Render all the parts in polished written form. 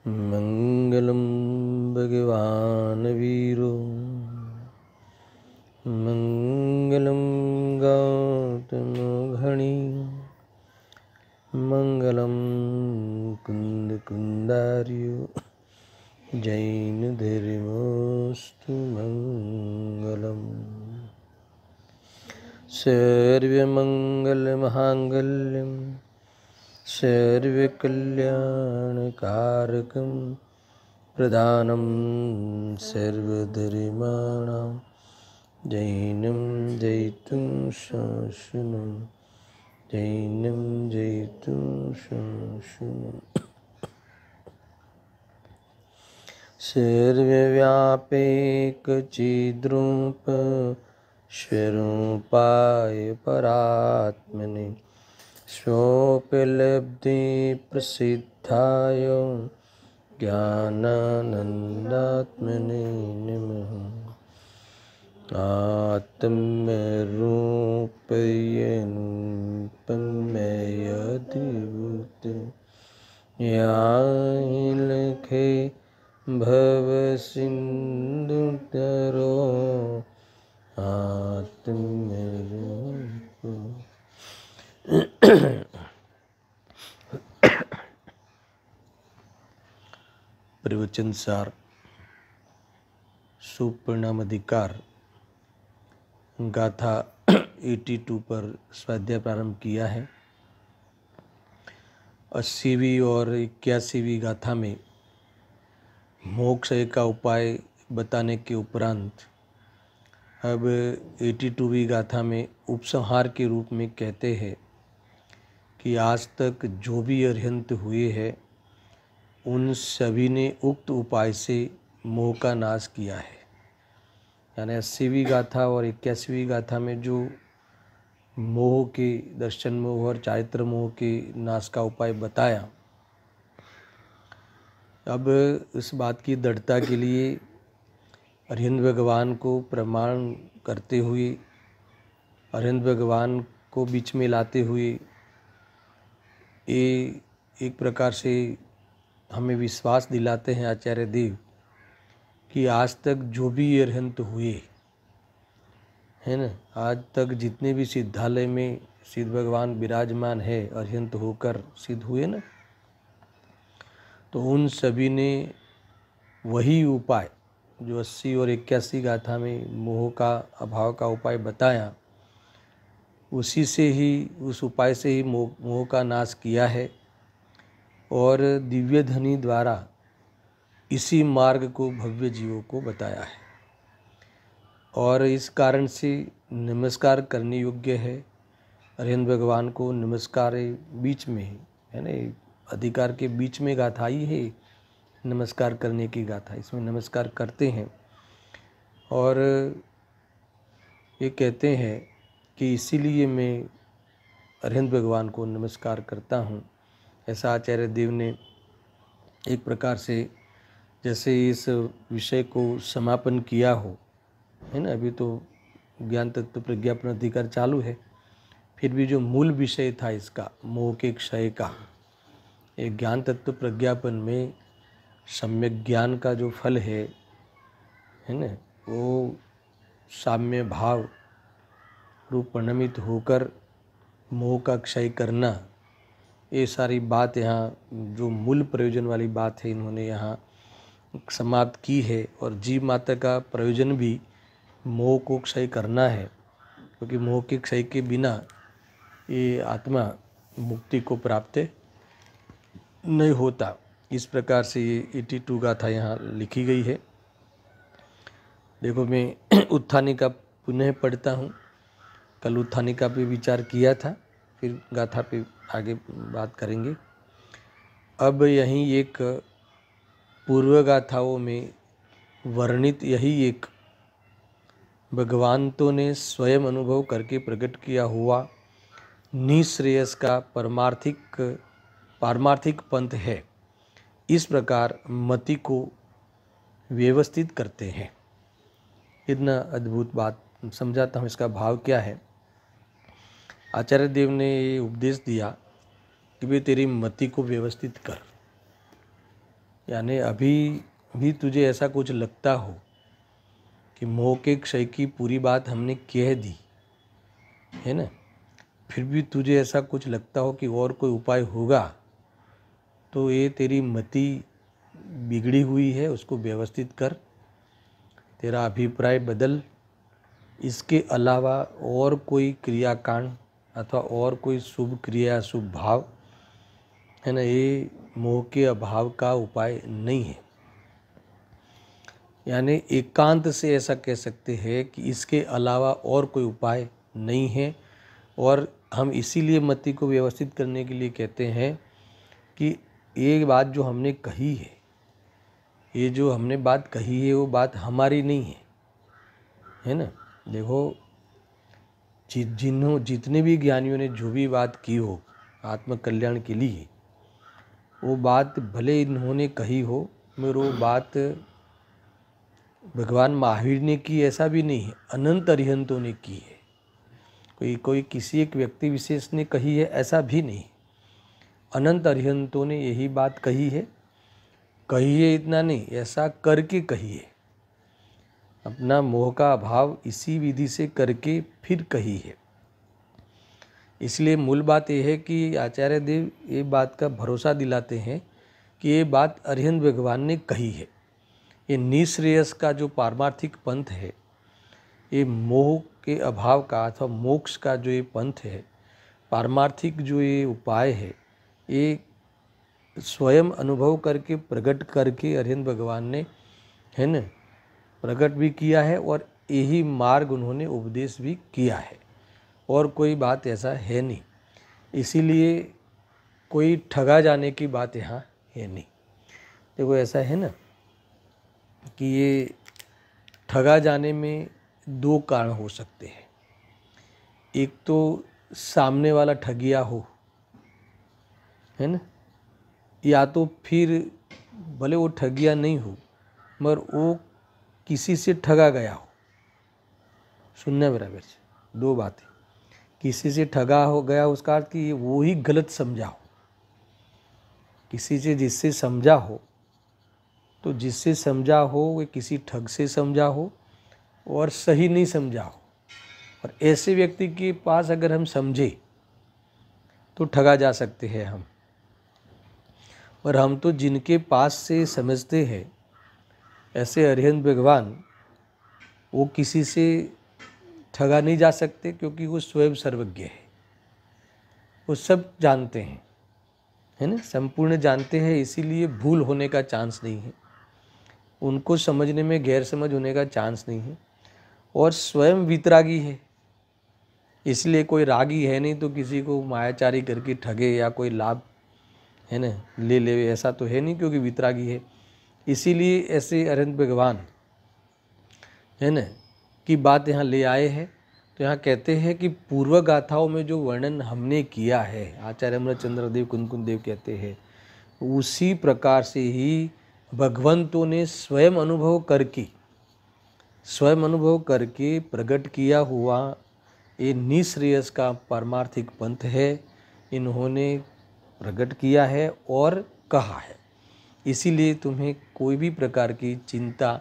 मंगलम भगवान वीरो मंगलम गौतम घणी मंगलम कुंद कुंदार्यो जैन धर्मोस्तु मंगलम। सर्वमंगल महांगल्यम सर्वकल्याणकारकं प्रदानं सर्वधर्माणां जैनं जयितुं शासनं जैनं जयितुं शासनं। सर्वव्यापैकचिद्रूप स्वरूपाय परात्मने स्वोपलब्धि प्रसिद्धाय ज्ञानानंदात्मने नमः। आत्मरूपयनुपमयदिभूत यालखे भवसिन्धुतरो आत्मरूप। प्रवचन सार सुपरिणाम अधिकार गाथा 82 पर स्वाध्याय प्रारंभ किया है। 80वीं और 81वीं गाथा में मोक्ष का उपाय बताने के उपरांत अब 82वीं गाथा में उपसंहार के रूप में कहते हैं कि आज तक जो भी अरिहंत हुए हैं उन सभी ने उक्त उपाय से मोह का नाश किया है। यानी 80वीं गाथा और 81वीं गाथा में जो मोह के दर्शन मोह और चारित्र मोह के नाश का उपाय बताया, अब इस बात की दृढ़ता के लिए अरिहंत भगवान को प्रमाण करते हुए, अरिहंत भगवान को बीच में लाते हुए ये एक प्रकार से हमें विश्वास दिलाते हैं आचार्य देव कि आज तक जो भी अरिहंत हुए है ना, आज तक जितने भी सिद्धालय में सिद्ध भगवान विराजमान है अरिहंत होकर सिद्ध हुए ना, तो उन सभी ने वही उपाय जो 80 और 81 गाथा में मोह का अभाव का उपाय बताया, उसी से ही उस उपाय से ही मोह का नाश किया है और दिव्य धनी द्वारा इसी मार्ग को भव्य जीवों को बताया है। और इस कारण से नमस्कार करने योग्य है। अरिहंत भगवान को नमस्कार बीच में है ना, अधिकार के बीच में गाथा ही है नमस्कार करने की गाथा, इसमें नमस्कार करते हैं और ये कहते हैं कि इसीलिए मैं अरिहंत भगवान को नमस्कार करता हूँ। ऐसा आचार्य देव ने एक प्रकार से जैसे इस विषय को समापन किया हो, है ना। अभी तो ज्ञान तत्व प्रज्ञापन अधिकार चालू है, फिर भी जो मूल विषय था इसका मोह के क्षय का, एक ज्ञान तत्व प्रज्ञापन में सम्यक ज्ञान का जो फल है ना, वो साम्य भाव रूप परिणमित होकर मोह का क्षय करना, ये सारी बात यहाँ जो मूल प्रयोजन वाली बात है इन्होंने यहाँ समाप्त की है। और जीव माता का प्रयोजन भी मोह को क्षय करना है, क्योंकि मोह के क्षय के बिना ये आत्मा मुक्ति को प्राप्त नहीं होता। इस प्रकार से ये 82 गाथा यहाँ लिखी गई है। देखो मैं उत्थानिका पुनः पढ़ता हूँ। कल उत्थानिका पे विचार किया था, फिर गाथा पे आगे बात करेंगे। अब यहीं एक पूर्व गाथाओं में वर्णित यही एक भगवंतों ने स्वयं अनुभव करके प्रकट किया हुआ निःश्रेयस का पारमार्थिक पंथ है। इस प्रकार मति को व्यवस्थित करते हैं। इतना अद्भुत बात समझाता हूँ, इसका भाव क्या है। आचार्य देव ने ये उपदेश दिया कि भाई तेरी मति को व्यवस्थित कर, यानी अभी भी तुझे ऐसा कुछ लगता हो कि मोह के क्षय की पूरी बात हमने कह दी है ना, फिर भी तुझे ऐसा कुछ लगता हो कि और कोई उपाय होगा, तो ये तेरी मति बिगड़ी हुई है, उसको व्यवस्थित कर, तेरा अभिप्राय बदल। इसके अलावा और कोई क्रियाकांड अथवा और कोई शुभ क्रिया शुभ भाव है ना, ये मोह के अभाव का उपाय नहीं है। यानी एकांत से ऐसा कह सकते हैं कि इसके अलावा और कोई उपाय नहीं है। और हम इसीलिए मति को व्यवस्थित करने के लिए कहते हैं कि ये बात जो हमने कही है, ये जो हमने बात कही है वो बात हमारी नहीं है ना। देखो, जितने भी ज्ञानियों ने जो भी बात की हो आत्मकल्याण के लिए, वो बात भले इन्होंने कही हो मगर वो बात भगवान महावीर ने की ऐसा भी नहीं है, अनंत अरिहंतों ने की है। कोई किसी एक व्यक्ति विशेष ने कही है ऐसा भी नहीं, अनंत अरिहंतों ने यही बात कही है। इतना नहीं, ऐसा करके कही है, अपना मोह का अभाव इसी विधि से करके फिर कही है। इसलिए मूल बात यह है कि आचार्य देव ये बात का भरोसा दिलाते हैं कि ये बात अरिहंत भगवान ने कही है। ये निःश्रेयस का जो पारमार्थिक पंथ है, ये मोह के अभाव का अथवा मोक्ष का जो ये पंथ है, पारमार्थिक जो ये उपाय है, ये स्वयं अनुभव करके प्रकट करके अरिहंत भगवान ने है न प्रकट भी किया है और यही मार्ग उन्होंने उपदेश भी किया है, और कोई बात ऐसा है नहीं। इसीलिए कोई ठगा जाने की बात यहाँ है नहीं। देखो, ऐसा है ना कि ये ठगा जाने में दो कारण हो सकते हैं। एक तो सामने वाला ठगिया हो, है ना, या तो फिर भले वो ठगिया नहीं हो मगर वो किसी से ठगा गया हो। सुनना बराबर से, दो बातें, किसी से ठगा हो गया उसका अर्थ कि वो ही गलत समझा हो। किसी से जिससे समझा हो, तो जिससे समझा हो वो किसी ठग से समझा हो और सही नहीं समझा हो। और ऐसे व्यक्ति के पास अगर हम समझे तो ठगा जा सकते हैं हम। और हम तो जिनके पास से समझते हैं, ऐसे अरिहंत भगवान, वो किसी से ठगा नहीं जा सकते क्योंकि वो स्वयं सर्वज्ञ है, वो सब जानते हैं, है ना, संपूर्ण जानते हैं। इसीलिए भूल होने का चांस नहीं है, उनको समझने में गैर समझ होने का चांस नहीं है। और स्वयं वितरागी है, इसलिए कोई रागी है नहीं तो किसी को मायाचारी करके ठगे या कोई लाभ है ना ले ले, ऐसा तो है नहीं, क्योंकि वितरागी है। इसीलिए ऐसे अरिहंत भगवान है ना की बात यहाँ ले आए हैं। तो यहाँ कहते हैं कि पूर्व गाथाओं में जो वर्णन हमने किया है, आचार्य अमृतचंद्र देव कुंदकुंद देव कहते हैं, उसी प्रकार से ही भगवंतों ने स्वयं अनुभव करके प्रकट किया हुआ ये निःश्रेयस का पारमार्थिक पंथ है, इन्होंने प्रकट किया है और कहा है। इसीलिए तुम्हें कोई भी प्रकार की चिंता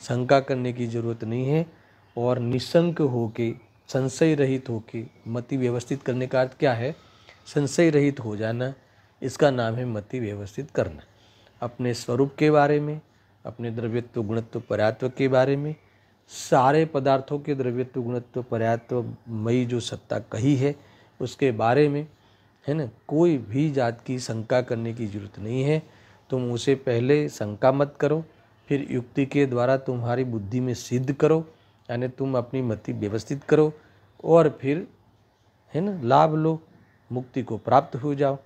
शंका करने की ज़रूरत नहीं है, और निशंक होके, संशय रहित होके, मति व्यवस्थित करने का अर्थ क्या है? संशय रहित हो जाना, इसका नाम है मति व्यवस्थित करना। अपने स्वरूप के बारे में, अपने द्रव्यत्व गुणत्व पर्यात्व के बारे में, सारे पदार्थों के द्रव्यत्व गुणत्व पर्यात्व मई जो सत्ता कही है उसके बारे में, है ना, कोई भी जात की शंका करने की जरूरत नहीं है। तुम उसे पहले शंका मत करो, फिर युक्ति के द्वारा तुम्हारी बुद्धि में सिद्ध करो, यानी तुम अपनी मति व्यवस्थित करो और फिर है ना लाभ लो, मुक्ति को प्राप्त हो जाओ।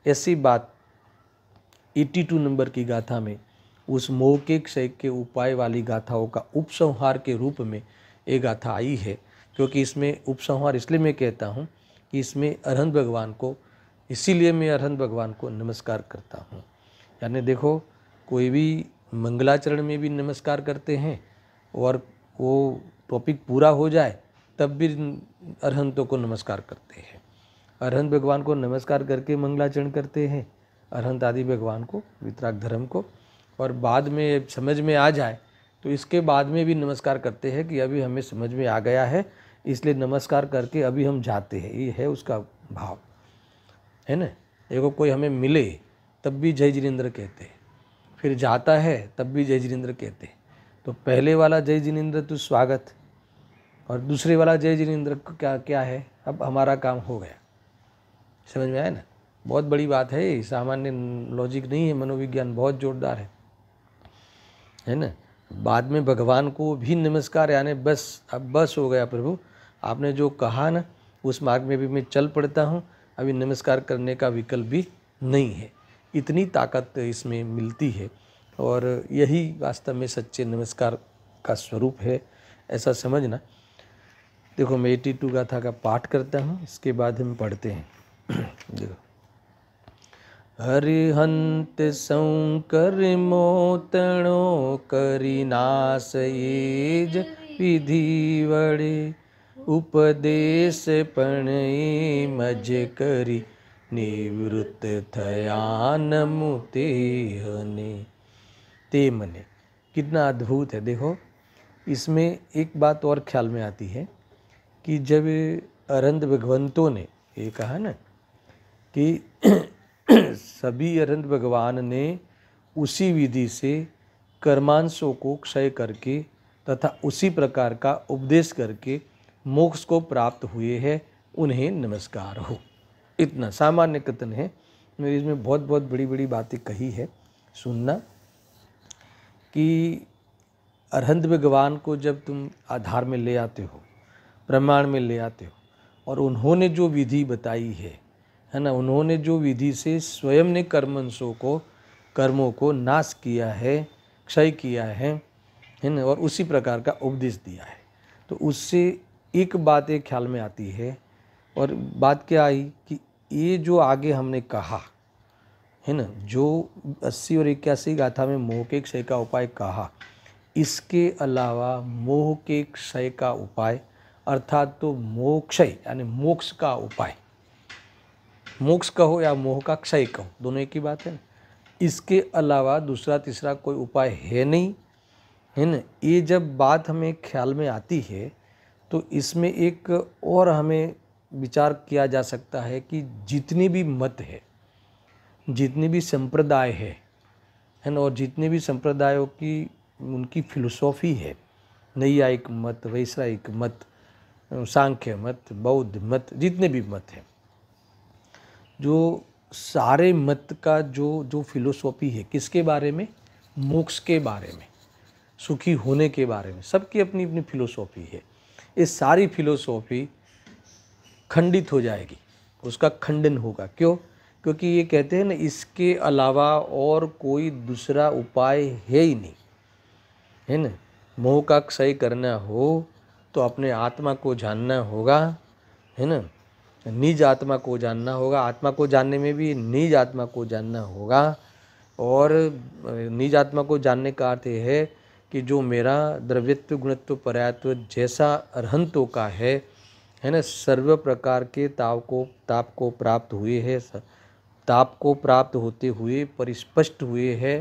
ऐसी बात 82 नंबर की गाथा में उस मोह के क्षय के उपाय वाली गाथाओं का उपसंहार के रूप में ये गाथा आई है। क्योंकि इसमें उपसंहार इसलिए मैं कहता हूँ कि इसमें अरिहंत भगवान को, इसीलिए मैं अरिहंत भगवान को नमस्कार करता हूँ। यानी देखो, कोई भी मंगलाचरण में भी नमस्कार करते हैं और वो टॉपिक पूरा हो जाए तब भी अरिहंतों को नमस्कार करते हैं। अरिहंत भगवान को नमस्कार करके मंगलाचरण करते हैं, अरिहंत आदि भगवान को, वितराग धर्म को, और बाद में समझ में आ जाए तो इसके बाद में भी नमस्कार करते हैं कि अभी हमें समझ में आ गया है, इसलिए नमस्कार करके अभी हम जाते हैं। ये है उसका भाव, है ना। देखो कोई हमें मिले तब भी जय जिनेंद्र कहते हैं, फिर जाता है तब भी जय जिनेंद्र कहते हैं। तो पहले वाला जय जिनेंद्र तो स्वागत, और दूसरे वाला जय जिनेंद्र क्या क्या है, अब हमारा काम हो गया। समझ में आया ना, बहुत बड़ी बात है ये, सामान्य लॉजिक नहीं है, मनोविज्ञान बहुत जोरदार है ना। बाद में भगवान को भी नमस्कार, यानी बस अब बस हो गया प्रभु, आपने जो कहा ना उस मार्ग में भी मैं चल पड़ता हूँ, अभी नमस्कार करने का विकल्प भी नहीं है। इतनी ताकत इसमें मिलती है, और यही वास्तव में सच्चे नमस्कार का स्वरूप है, ऐसा समझना। देखो मैं 82 गाथा का पाठ करता हूँ, इसके बाद हम पढ़ते हैं। देखो, हरिहंत शंकर मोतणो करी नास येज विधि वड़े, उपदेश पण मज करी निवृत्त थयान मुते हने ते मने। कितना अद्भुत है। देखो इसमें एक बात और ख्याल में आती है कि जब अरहंत भगवंतों ने ये कहा ना कि सभी अरहंत भगवान ने उसी विधि से कर्मांशों को क्षय करके तथा उसी प्रकार का उपदेश करके मोक्ष को प्राप्त हुए हैं, उन्हें नमस्कार हो। इतना सामान्य कथन है, मेरी इसमें बहुत बहुत बड़ी बड़ी बातें कही है। सुनना कि अरहंत भगवान को जब तुम आधार में ले आते हो, प्रमाण में ले आते हो, और उन्होंने जो विधि बताई है ना, उन्होंने जो विधि से स्वयं ने कर्मों को नाश किया है, क्षय किया है ना, और उसी प्रकार का उपदेश दिया है, तो उससे एक बात एक ख्याल में आती है। और बात क्या आई कि ये जो आगे हमने कहा है ना, जो 80 और 81 गाथा में मोह के क्षय का उपाय कहा, इसके अलावा मोह के क्षय का उपाय अर्थात तो मोक्षय यानी मोक्ष का उपाय, मोक्ष कहो या मोह का क्षय कहो, दोनों एक ही बात है ना। इसके अलावा दूसरा तीसरा कोई उपाय है नहीं, है ना। ये जब बात हमें ख्याल में आती है तो इसमें एक और हमें विचार किया जा सकता है कि जितनी भी मत है, जितनी भी संप्रदाय है ना, और जितने भी संप्रदायों की उनकी फिलोसॉफी है, नैयायिक मत, वैश्विक मत, सांख्य मत, बौद्ध मत, जितने भी मत हैं, जो सारे मत का जो फिलोसॉफी है, किसके बारे में, मोक्ष के बारे में, सुखी होने के बारे में, सबकी अपनी अपनी फिलोसॉफी है। ये सारी फिलोसॉफी खंडित हो जाएगी, उसका खंडन होगा। क्यों? क्योंकि ये कहते हैं ना, इसके अलावा और कोई दूसरा उपाय है ही नहीं, है ना। मोह का क्षय करना हो तो अपने आत्मा को जानना होगा, है ना, निज आत्मा को जानना होगा। आत्मा को जानने में भी निज आत्मा को जानना होगा, और निज आत्मा को जानने का अर्थ है कि जो मेरा द्रव्यत्व गुणत्व पर्यायत्व जैसा अरहंतों का है ना, सर्व प्रकार के ताप को प्राप्त हुए है, ताप को प्राप्त होते हुए परिस्पष्ट हुए है,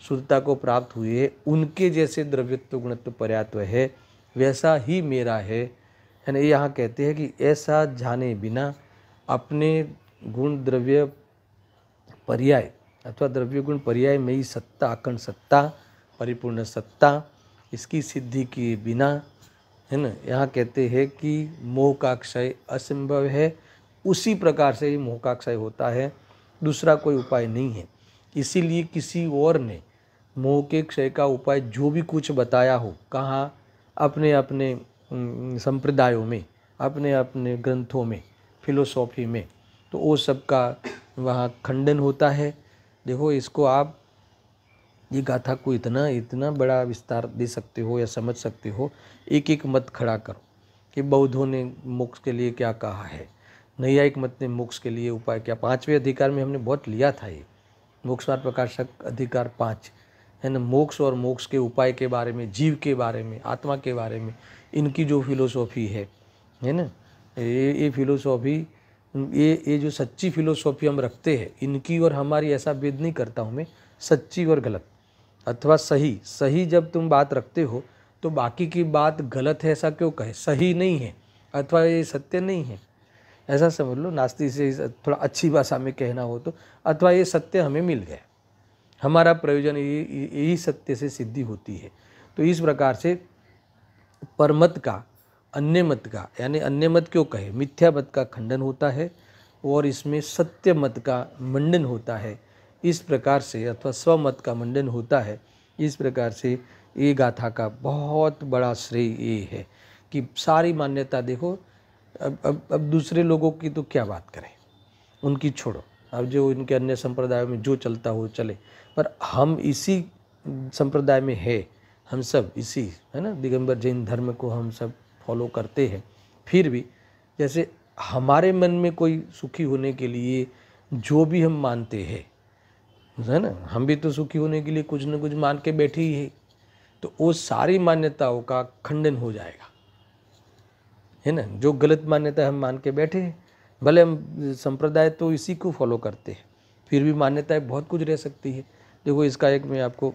शुद्धता को प्राप्त हुए है, उनके जैसे द्रव्यत्व गुणत्व पर्यायत्व है, वैसा ही मेरा है ना। यहाँ कहते हैं कि ऐसा जाने बिना अपने गुण द्रव्य पर्याय अथवा द्रव्य गुण पर्याय में ही सत्ता, अखंड सत्ता, परिपूर्ण सत्ता, इसकी सिद्धि किए बिना, है ना, यहाँ कहते हैं कि मोह का क्षय असंभव है। उसी प्रकार से ही मोह का क्षय होता है, दूसरा कोई उपाय नहीं है। इसीलिए किसी और ने मोह के क्षय का उपाय जो भी कुछ बताया हो, कहाँ, अपने अपने संप्रदायों में, अपने अपने ग्रंथों में, फिलोसॉफी में, तो वो सब का वहाँ खंडन होता है। देखो इसको आप ये गाथा को इतना बड़ा विस्तार दे सकते हो या समझ सकते हो, एक एक मत खड़ा करो कि बौद्धों ने मोक्ष के लिए क्या कहा है, नैयायिक मत ने मोक्ष के लिए उपाय क्या। 5वें अधिकार में हमने बहुत लिया था, ये मोक्षमार्ग प्रकाशक अधिकार 5 है ना, मोक्ष और मोक्ष के उपाय के बारे में, जीव के बारे में, आत्मा के बारे में, इनकी जो फिलोसॉफी है ना, ये फिलोसॉफी, ये जो सच्ची फिलोसॉफी हम रखते हैं, इनकी और हमारी, ऐसा भेद नहीं करता हूँ मैं, सच्ची और गलत। अथवा सही, सही जब तुम बात रखते हो तो बाकी की बात गलत है ऐसा क्यों कहे, सही नहीं है अथवा ये सत्य नहीं है, ऐसा समझ लो। नास्तिक से थोड़ा अच्छी भाषा में कहना हो तो, अथवा ये सत्य हमें मिल गया, हमारा प्रयोजन यही सत्य से सिद्धि होती है। तो इस प्रकार से परमत का अन्य मत का, यानी अन्य मत क्यों कहे, मिथ्या मत का खंडन होता है और इसमें सत्य मत का मंडन होता है। इस प्रकार से अथवा स्वमत का मंडन होता है। इस प्रकार से ये गाथा का बहुत बड़ा श्रेय ये है कि सारी मान्यता देखो, अब दूसरे लोगों की तो क्या बात करें, उनकी छोड़ो, अब जो इनके अन्य संप्रदायों में जो चलता हो चले, पर हम इसी संप्रदाय में है, हम सब इसी, है ना, दिगंबर जैन धर्म को हम सब फॉलो करते हैं। फिर भी जैसे हमारे मन में कोई सुखी होने के लिए जो भी हम मानते हैं, है ना, हम भी तो सुखी होने के लिए कुछ न कुछ मान के बैठे ही है, तो वो सारी मान्यताओं का खंडन हो जाएगा, है ना। जो गलत मान्यता हम मान के बैठे हैं, भले हम संप्रदाय तो इसी को फॉलो करते हैं, फिर भी मान्यताएं बहुत कुछ रह सकती है। देखो इसका एक मैं आपको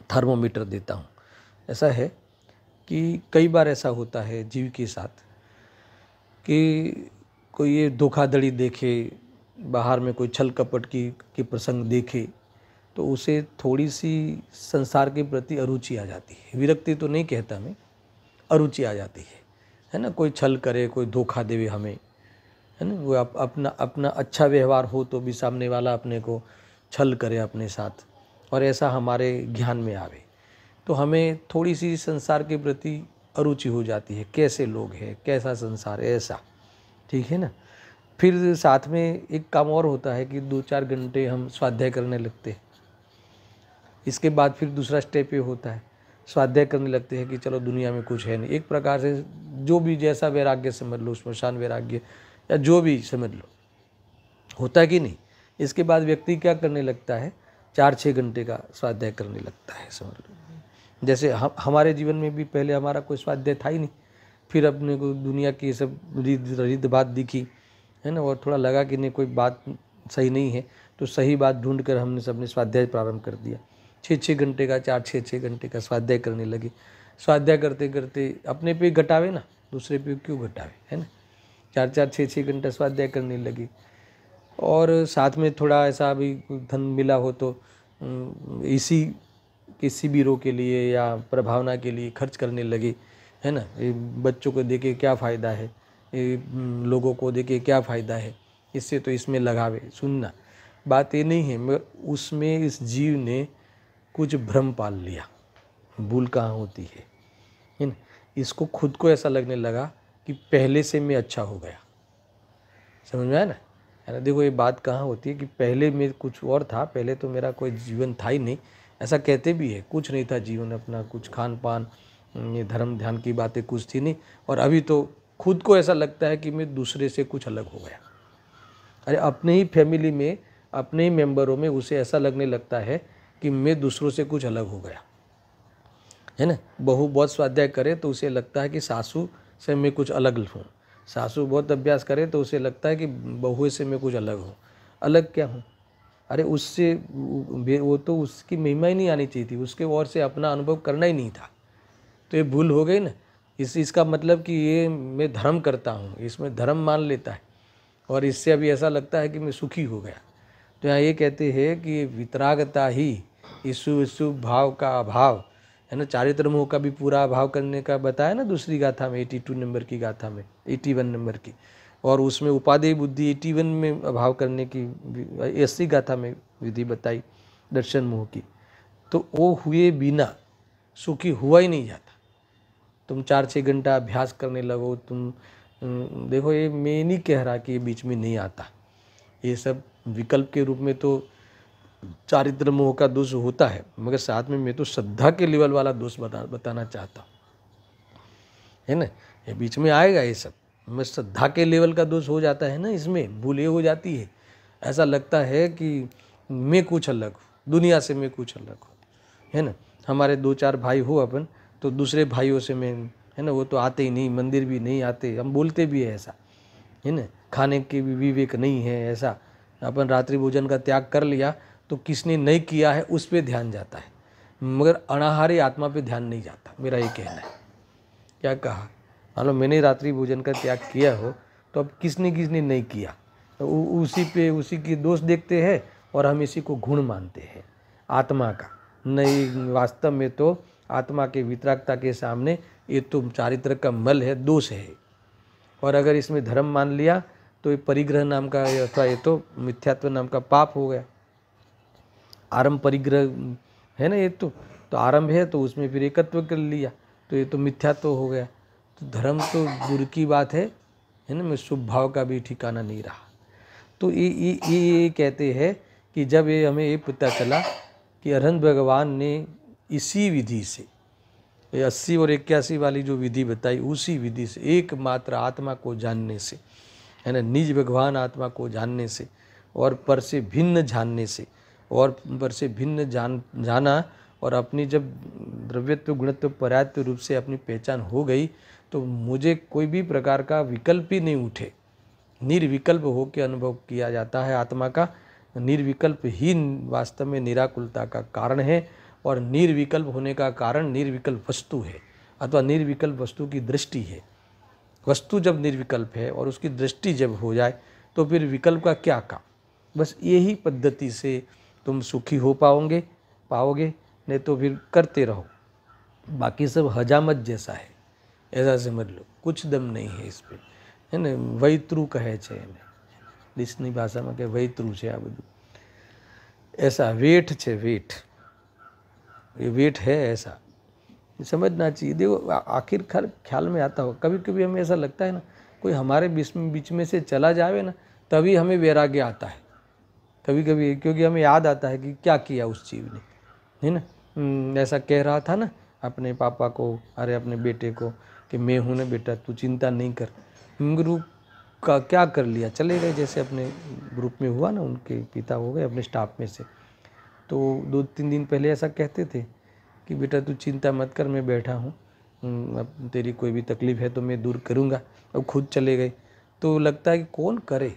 थर्मोमीटर देता हूँ। ऐसा है कि कई बार ऐसा होता है जीव के साथ कि कोई ये धोखाधड़ी देखे, बाहर में कोई छल कपट की प्रसंग देखे, तो उसे थोड़ी सी संसार के प्रति अरुचि आ जाती है। विरक्ति तो नहीं कहता मैं, अरुचि आ जाती है ना। कोई छल करे, कोई धोखा देवे हमें, है ना, वो अपना अच्छा व्यवहार हो तो भी सामने वाला अपने को छल करे अपने साथ, और ऐसा हमारे ज्ञान में आवे तो हमें थोड़ी सी संसार के प्रति अरुचि हो जाती है। कैसे लोग हैं, कैसा संसार है, ऐसा, ठीक है ना। फिर साथ में एक काम और होता है कि 2-4 घंटे हम स्वाध्याय करने लगते हैं। इसके बाद फिर दूसरा स्टेप ये होता है, स्वाध्याय करने लगते हैं कि चलो दुनिया में कुछ है नहीं। एक प्रकार से जो भी जैसा वैराग्य समझ लो, श्मशान वैराग्य या जो भी समझ लो, होता है कि नहीं। इसके बाद व्यक्ति क्या करने लगता है, 4-6 घंटे का स्वाध्याय करने लगता है, समझ लो। जैसे हमारे जीवन में भी पहले हमारा कोई स्वाध्याय था ही नहीं, फिर अपने को दुनिया की सब रीत बात दिखी, है ना, और थोड़ा लगा कि नहीं कोई बात सही नहीं है, तो सही बात ढूंढ कर हमने सबने स्वाध्याय प्रारंभ कर दिया। 6-6 घंटे का, 4-6 घंटे का स्वाध्याय करने लगे। स्वाध्याय करते करते अपने पे घटावे ना, दूसरे पे क्यों घटावे, है ना। 4-4, 6-6 घंटा स्वाध्याय करने लगे, और साथ में थोड़ा ऐसा भी धन मिला हो तो इसी के शिविरों के लिए या प्रभावना के लिए खर्च करने लगे, है ना। ये बच्चों को देके क्या फ़ायदा है, ये लोगों को देके क्या फ़ायदा है, इससे तो इसमें लगावे। सुनना, बात ये नहीं है, मगर उसमें इस जीव ने कुछ भ्रम पाल लिया। भूल कहाँ होती है ना। इसको खुद को ऐसा लगने लगा कि पहले से मैं अच्छा हो गया, समझ में आया ना, है ना। देखो ये बात कहाँ होती है कि पहले मैं कुछ और था, पहले तो मेरा कोई जीवन था ही नहीं, ऐसा कहते भी है, कुछ नहीं था जीवन अपना, कुछ खान पान, ये धर्म ध्यान की बातें कुछ थी नहीं, और अभी तो खुद को ऐसा लगता है कि मैं दूसरे से कुछ अलग हो गया। अरे अपने ही फैमिली में, अपने ही मेंबरों में उसे ऐसा लगने लगता है कि मैं दूसरों से कुछ अलग हो गया, है ना। बहू बहुत स्वाध्याय करे तो उसे लगता है कि सासू से मैं कुछ अलग हूँ, सासू बहुत अभ्यास करे तो उसे लगता है कि बहू से मैं कुछ अलग हूँ। अलग क्या हूँ, अरे उससे वो तो उसकी महिमा ही नहीं आनी चाहिए थी, उसके और से अपना अनुभव करना ही नहीं था, तो ये भूल हो गई ना। इसका मतलब कि ये मैं धर्म करता हूँ, इसमें धर्म मान लेता है, और इससे अभी ऐसा लगता है कि मैं सुखी हो गया। तो यहाँ ये कहते हैं कि वितरागता ही ईशु भाव का अभाव, है ना। चारित्र मोह का भी पूरा अभाव करने का बताया ना दूसरी गाथा में, 82 नंबर की गाथा में, 81 नंबर की, और उसमें उपादेय बुद्धि 81 में अभाव करने की 80 गाथा में विधि बताई दर्शन मोह की। तो वो हुए बिना सुखी हुआ ही नहीं जाता। तुम 4-6 घंटा अभ्यास करने लगो, तुम देखो, ये मैं नहीं कह रहा कि ये बीच में नहीं आता, ये सब विकल्प के रूप में तो चारित्र मोह का दोष होता है, मगर साथ में मैं तो श्रद्धा के लेवल वाला दोष बताना चाहता हूँ, है ना। ये बीच में आएगा ये सब, मैं श्रद्धा के लेवल का दोष हो जाता है ना, इसमें भूल ये हो जाती है, ऐसा लगता है कि मैं कुछ अलग हूँ, दुनिया से मैं कुछ अलग हूँ, है ना। हमारे 2-4 भाई हो अपन, तो दूसरे भाइयों से मैं, है ना, वो तो आते ही नहीं, मंदिर भी नहीं आते, हम बोलते भी है ऐसा, है ना। खाने के भी विवेक नहीं है, ऐसा अपन रात्रि भोजन का त्याग कर लिया तो किसने नहीं किया है उस पर ध्यान जाता है, मगर अनाहारी आत्मा पे ध्यान नहीं जाता, मेरा ये कहना है। क्या कहा, मान लो मैंने रात्रि भोजन का त्याग किया हो तो अब किसने किसने नहीं किया, तो उसी पे उसी की दोष देखते हैं और हम इसी को गुण मानते हैं आत्मा का। नहीं, वास्तव में तो आत्मा के वितरागता के सामने ये तो चारित्र का मल है, दोष है। और अगर इसमें धर्म मान लिया तो ये परिग्रह नाम का अथवा ये तो मिथ्यात्व नाम का पाप हो गया। आरंभ परिग्रह है ना, ये तो आरंभ है तो उसमें फिर एकत्व कर लिया तो ये तो मिथ्यात्व हो गया। तो धर्म तो दूर की बात है ना, मैं शुभ भाव का भी ठिकाना नहीं रहा। तो ये कहते हैं कि जब ये हमें ये पता चला कि अरहंत भगवान ने इसी विधि से 80 और 81 वाली जो विधि बताई, उसी विधि से एकमात्र आत्मा को जानने से, है ना, निज भगवान आत्मा को जानने से और पर से भिन्न जानने से और पर से भिन्न जाना और अपनी जब द्रव्यत्व गुणत्व पर्यायत्व रूप से अपनी पहचान हो गई तो मुझे कोई भी प्रकार का विकल्प ही नहीं उठे। निर्विकल्प हो के अनुभव किया जाता है आत्मा का। निर्विकल्प ही वास्तव में निराकुलता का कारण है और निर्विकल्प होने का कारण निर्विकल्प वस्तु है अथवा निर्विकल्प वस्तु की दृष्टि है। वस्तु जब निर्विकल्प है और उसकी दृष्टि जब हो जाए तो फिर विकल्प का क्या काम। बस यही पद्धति से तुम सुखी हो पाओगे, नहीं तो फिर करते रहो। बाकी सब हजामत जैसा है, ऐसा समझ लो, कुछ दम नहीं है इस पे, है ने। वैत्रु कहे છે એને દેશની ભાષામાં કે વૈત્રુ છે, આ બધું ऐसा वेट છે, वेट, ये वेट है, ऐसा समझना चाहिए। देखो आखिर ख्याल में आता हो, कभी कभी हमें ऐसा लगता है ना कोई हमारे बीच में से चला जावे ना तभी हमें वैराग्य आता है कभी कभी, क्योंकि हमें याद आता है कि क्या किया उस जीव ने, है ना। ऐसा कह रहा था ना अपने पापा को, अरे अपने बेटे को कि मैं हूँ ना बेटा, तू चिंता नहीं कर। ग्रुप का क्या कर लिया, चले गए, जैसे अपने ग्रुप में हुआ ना, उनके पिता हो गए अपने स्टाफ में से। तो 2-3 दिन पहले ऐसा कहते थे कि बेटा तू चिंता मत कर, मैं बैठा हूँ, अब तेरी कोई भी तकलीफ़ है तो मैं दूर करूँगा। अब खुद चले गए। तो लगता है कि कौन करे,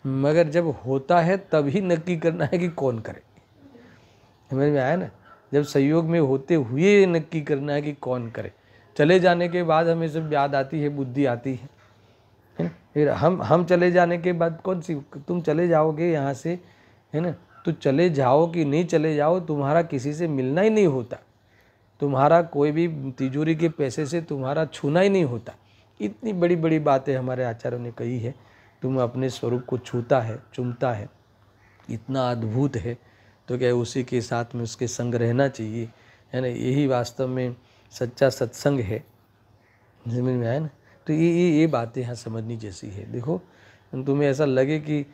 मगर जब होता है तभी नक्की करना है कि कौन करे। समझ में आया ना, जब संयोग में होते हुए नक्की करना है कि कौन करे। चले जाने के बाद हमें सब याद आती है, बुद्धि आती है ना। फिर हम चले जाने के बाद कौन सी, तुम चले जाओगे यहाँ से, है ना, तो चले जाओ कि नहीं चले जाओ, तुम्हारा किसी से मिलना ही नहीं होता, तुम्हारा कोई भी तिजोरी के पैसे से तुम्हारा छूना ही नहीं होता। इतनी बड़ी बड़ी बातें हमारे आचार्यों ने कही है। तुम अपने स्वरूप को छूता है, चूमता है, इतना अद्भुत है, तो क्या उसी के साथ में उसके संग रहना चाहिए, है ना। यही वास्तव में सच्चा सत्संग है। समझ में आया ना। तो ये बातें यहाँ समझनी जैसी है। देखो तुम्हें ऐसा लगे कि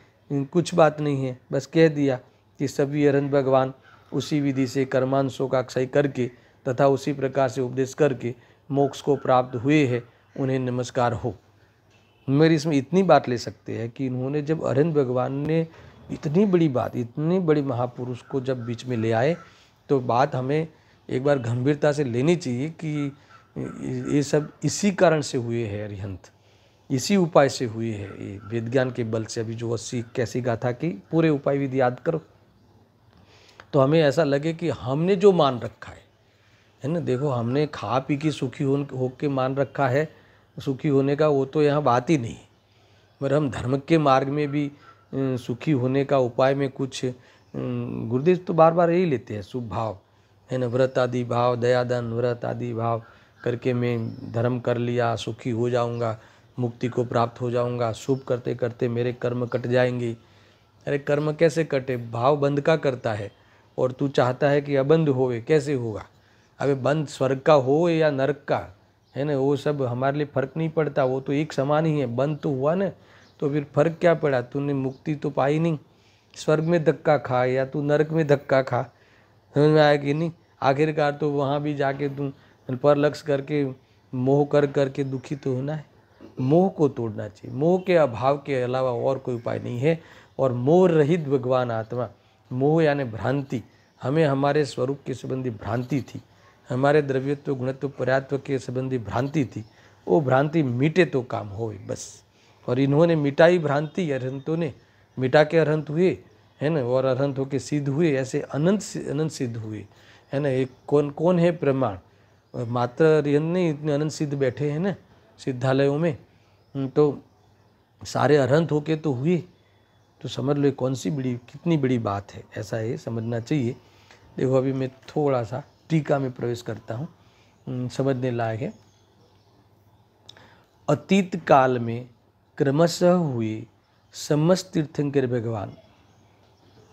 कुछ बात नहीं है, बस कह दिया कि सभी अरहंत भगवान उसी विधि से कर्मांशों का क्षय करके तथा उसी प्रकार से उपदेश करके मोक्ष को प्राप्त हुए हैं, उन्हें नमस्कार हो। मेरी इसमें इतनी बात ले सकते हैं कि इन्होंने जब अरहंत भगवान ने इतनी बड़ी बात, इतनी बड़ी महापुरुष को जब बीच में ले आए, तो बात हमें एक बार गंभीरता से लेनी चाहिए कि ये सब इसी कारण से हुए हैं अरिहंत, इसी उपाय से हुए हैं। ये वेद ज्ञान के बल से, अभी जो 80-81 गाथा की पूरे उपाय विधि याद करो तो हमें ऐसा लगे कि हमने जो मान रखा है ना। देखो हमने खा पी के सुखी हो के मान रखा है, सुखी होने का वो तो यहाँ बात ही नहीं। मगर हम धर्म के मार्ग में भी सुखी होने का उपाय में कुछ गुरुदेव तो बार बार यही लेते हैं, शुभ भाव, है ना, व्रत आदि भाव, दयादान व्रत आदि भाव करके मैं धर्म कर लिया, सुखी हो जाऊंगा, मुक्ति को प्राप्त हो जाऊंगा, शुभ करते करते मेरे कर्म कट जाएंगे। अरे कर्म कैसे कटे, भाव बंध का करता है और तू चाहता है कि अबंध होवे, कैसे होगा। अबे बंध स्वर्ग का हो या नरक का, है ना, वो सब हमारे लिए फर्क नहीं पड़ता, वो तो एक समान ही है। बंध तो हुआ ना, तो फिर फर्क क्या पड़ा, तूने मुक्ति तो पाई नहीं। स्वर्ग में धक्का खा या तू नरक में धक्का खा, समझ में आया कि नहीं। आखिरकार तो वहाँ भी जाके तू पर लक्ष्य करके मोह करके दुखी तो होना है। मोह को तोड़ना चाहिए, मोह के अभाव के अलावा और कोई उपाय नहीं है। और मोह रहित भगवान आत्मा, मोह यानी भ्रांति, हमें हमारे स्वरूप के संबंधी भ्रांति थी, हमारे द्रव्यत्व गुणत्व पर्यात्व के संबंधी भ्रांति थी, वो भ्रांति मिटे तो काम होए बस। और इन्होंने मिटाई भ्रांति, अरहंतों ने मिटा के अरहंत हुए, है ना, और अरहंत होके सिद्ध हुए, ऐसे अनंत सिद्ध हुए, है ना। एक कौन कौन है प्रमाण? मात्र अरिहंत नहीं, इतने अनंत सिद्ध बैठे हैं ना सिद्धालयों में, तो सारे अरहंत होके तो हुए, तो समझ लो कौन सी बड़ी कितनी बड़ी बात है, ऐसा ये समझना चाहिए। देखो अभी मैं थोड़ा सा टीका में प्रवेश करता हूँ, समझने लायक है। अतीत काल में क्रमशः हुए समस्त तीर्थंकर भगवान,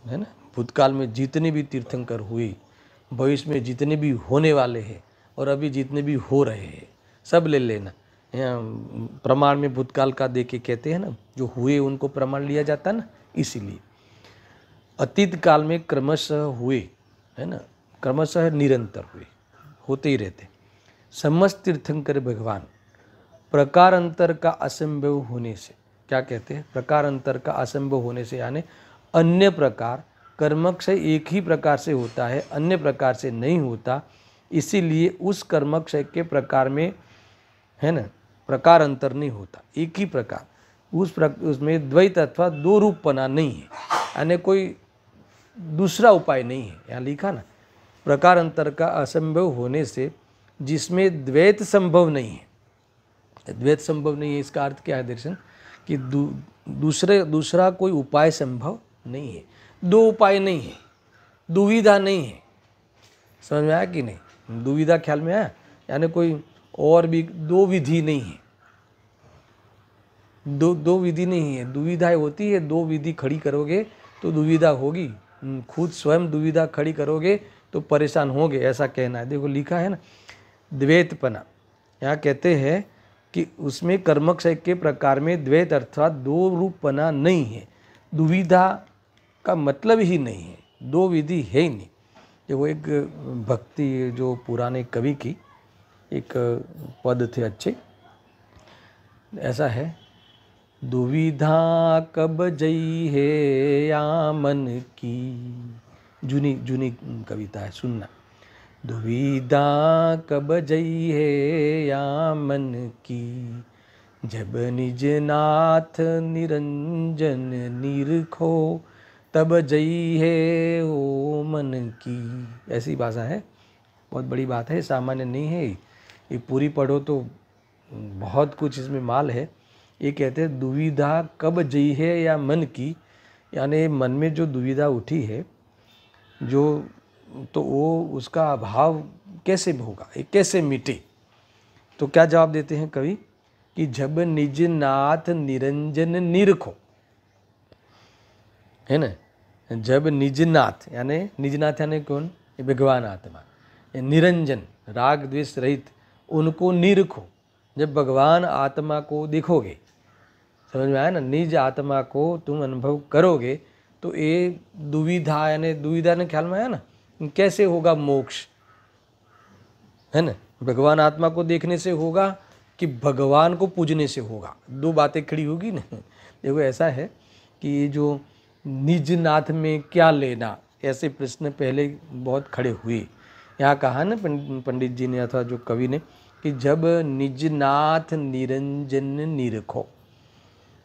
है ना, भूतकाल में जितने भी तीर्थंकर हुए, भविष्य में जितने भी होने वाले हैं और अभी जितने भी हो रहे हैं, सब ले लेना। यहाँ प्रमाण में भूतकाल का दे के कहते हैं ना, जो हुए उनको प्रमाण लिया जाता ना, इसीलिए अतीत काल में क्रमशः हुए, है ना, क्रमशः निरंतर हुए, होते ही रहते समस्त तीर्थंकर भगवान प्रकार अंतर का असंभव होने से। क्या कहते हैं? प्रकार अंतर का असंभव होने से, यानी अन्य प्रकार कर्मक्षय एक ही प्रकार से होता है, अन्य प्रकार से नहीं होता, इसीलिए उस कर्मक्षय के प्रकार में, है ना, प्रकार अंतर नहीं होता, एक ही प्रकार, उसमें द्वैत अथवा दो रूपपना नहीं है, यानी कोई दूसरा उपाय नहीं है। यहाँ लिखा ना, प्रकार अंतर का असंभव होने से, जिसमें द्वैत संभव नहीं है। द्वैत संभव नहीं है, इसका अर्थ क्या है दर्शन? कि दूसरा कोई उपाय संभव नहीं है, दो उपाय नहीं है, दुविधा नहीं है। समझ में आया कि नहीं? दुविधा ख्याल में आया? यानी कोई और भी दो विधि नहीं है, दो विधि नहीं है। दुविधाएं होती है, दो विधि खड़ी करोगे तो दुविधा होगी, खुद स्वयं दुविधा खड़ी करोगे तो परेशान होगे, ऐसा कहना है। देखो लिखा है ना, द्वैतपना, यहाँ कहते हैं कि उसमें कर्मक्षय के प्रकार में द्वैत अर्थात दो रूपपना नहीं है, दुविधा का मतलब ही नहीं है, दो विधि है ही नहीं। देखो एक भक्ति जो पुराने कवि की एक पद थे अच्छे, ऐसा है, दुविधा कब जई है या मन की, जुनी कविता है, सुनना। दुविधा कब जई है या मन की, जब निज नाथ निरंजन निरखो, तब जई है ओ मन की। ऐसी भाषा है, बहुत बड़ी बात है, सामान्य नहीं है, ये पूरी पढ़ो तो बहुत कुछ इसमें माल है। ये कहते हैं दुविधा कब जई है या मन की, यानी मन में जो दुविधा उठी है, जो तो वो उसका अभाव कैसे होगा, ये कैसे मिटे? तो क्या जवाब देते हैं कवि कि जब निज नाथ निरंजन निरखो, है ना, जब निज नाथ यानी कौन? भगवान आत्मा, निरंजन राग द्वेष रहित, उनको निरखो। जब भगवान आत्मा को देखोगे, समझ में आया ना, निज आत्मा को तुम अनुभव करोगे तो ये दुविधा, यानी दुविधा ने ख्याल में आया ना, कैसे होगा मोक्ष, है ना, भगवान आत्मा को देखने से होगा कि भगवान को पूजने से होगा, दो बातें खड़ी होगी ना। देखो ऐसा है कि ये जो निज नाथ में क्या लेना, ऐसे प्रश्न पहले बहुत खड़े हुए। यहाँ कहा ना पंडित जी ने अथवा जो कवि ने कि जब निज नाथ निरंजन निरखो,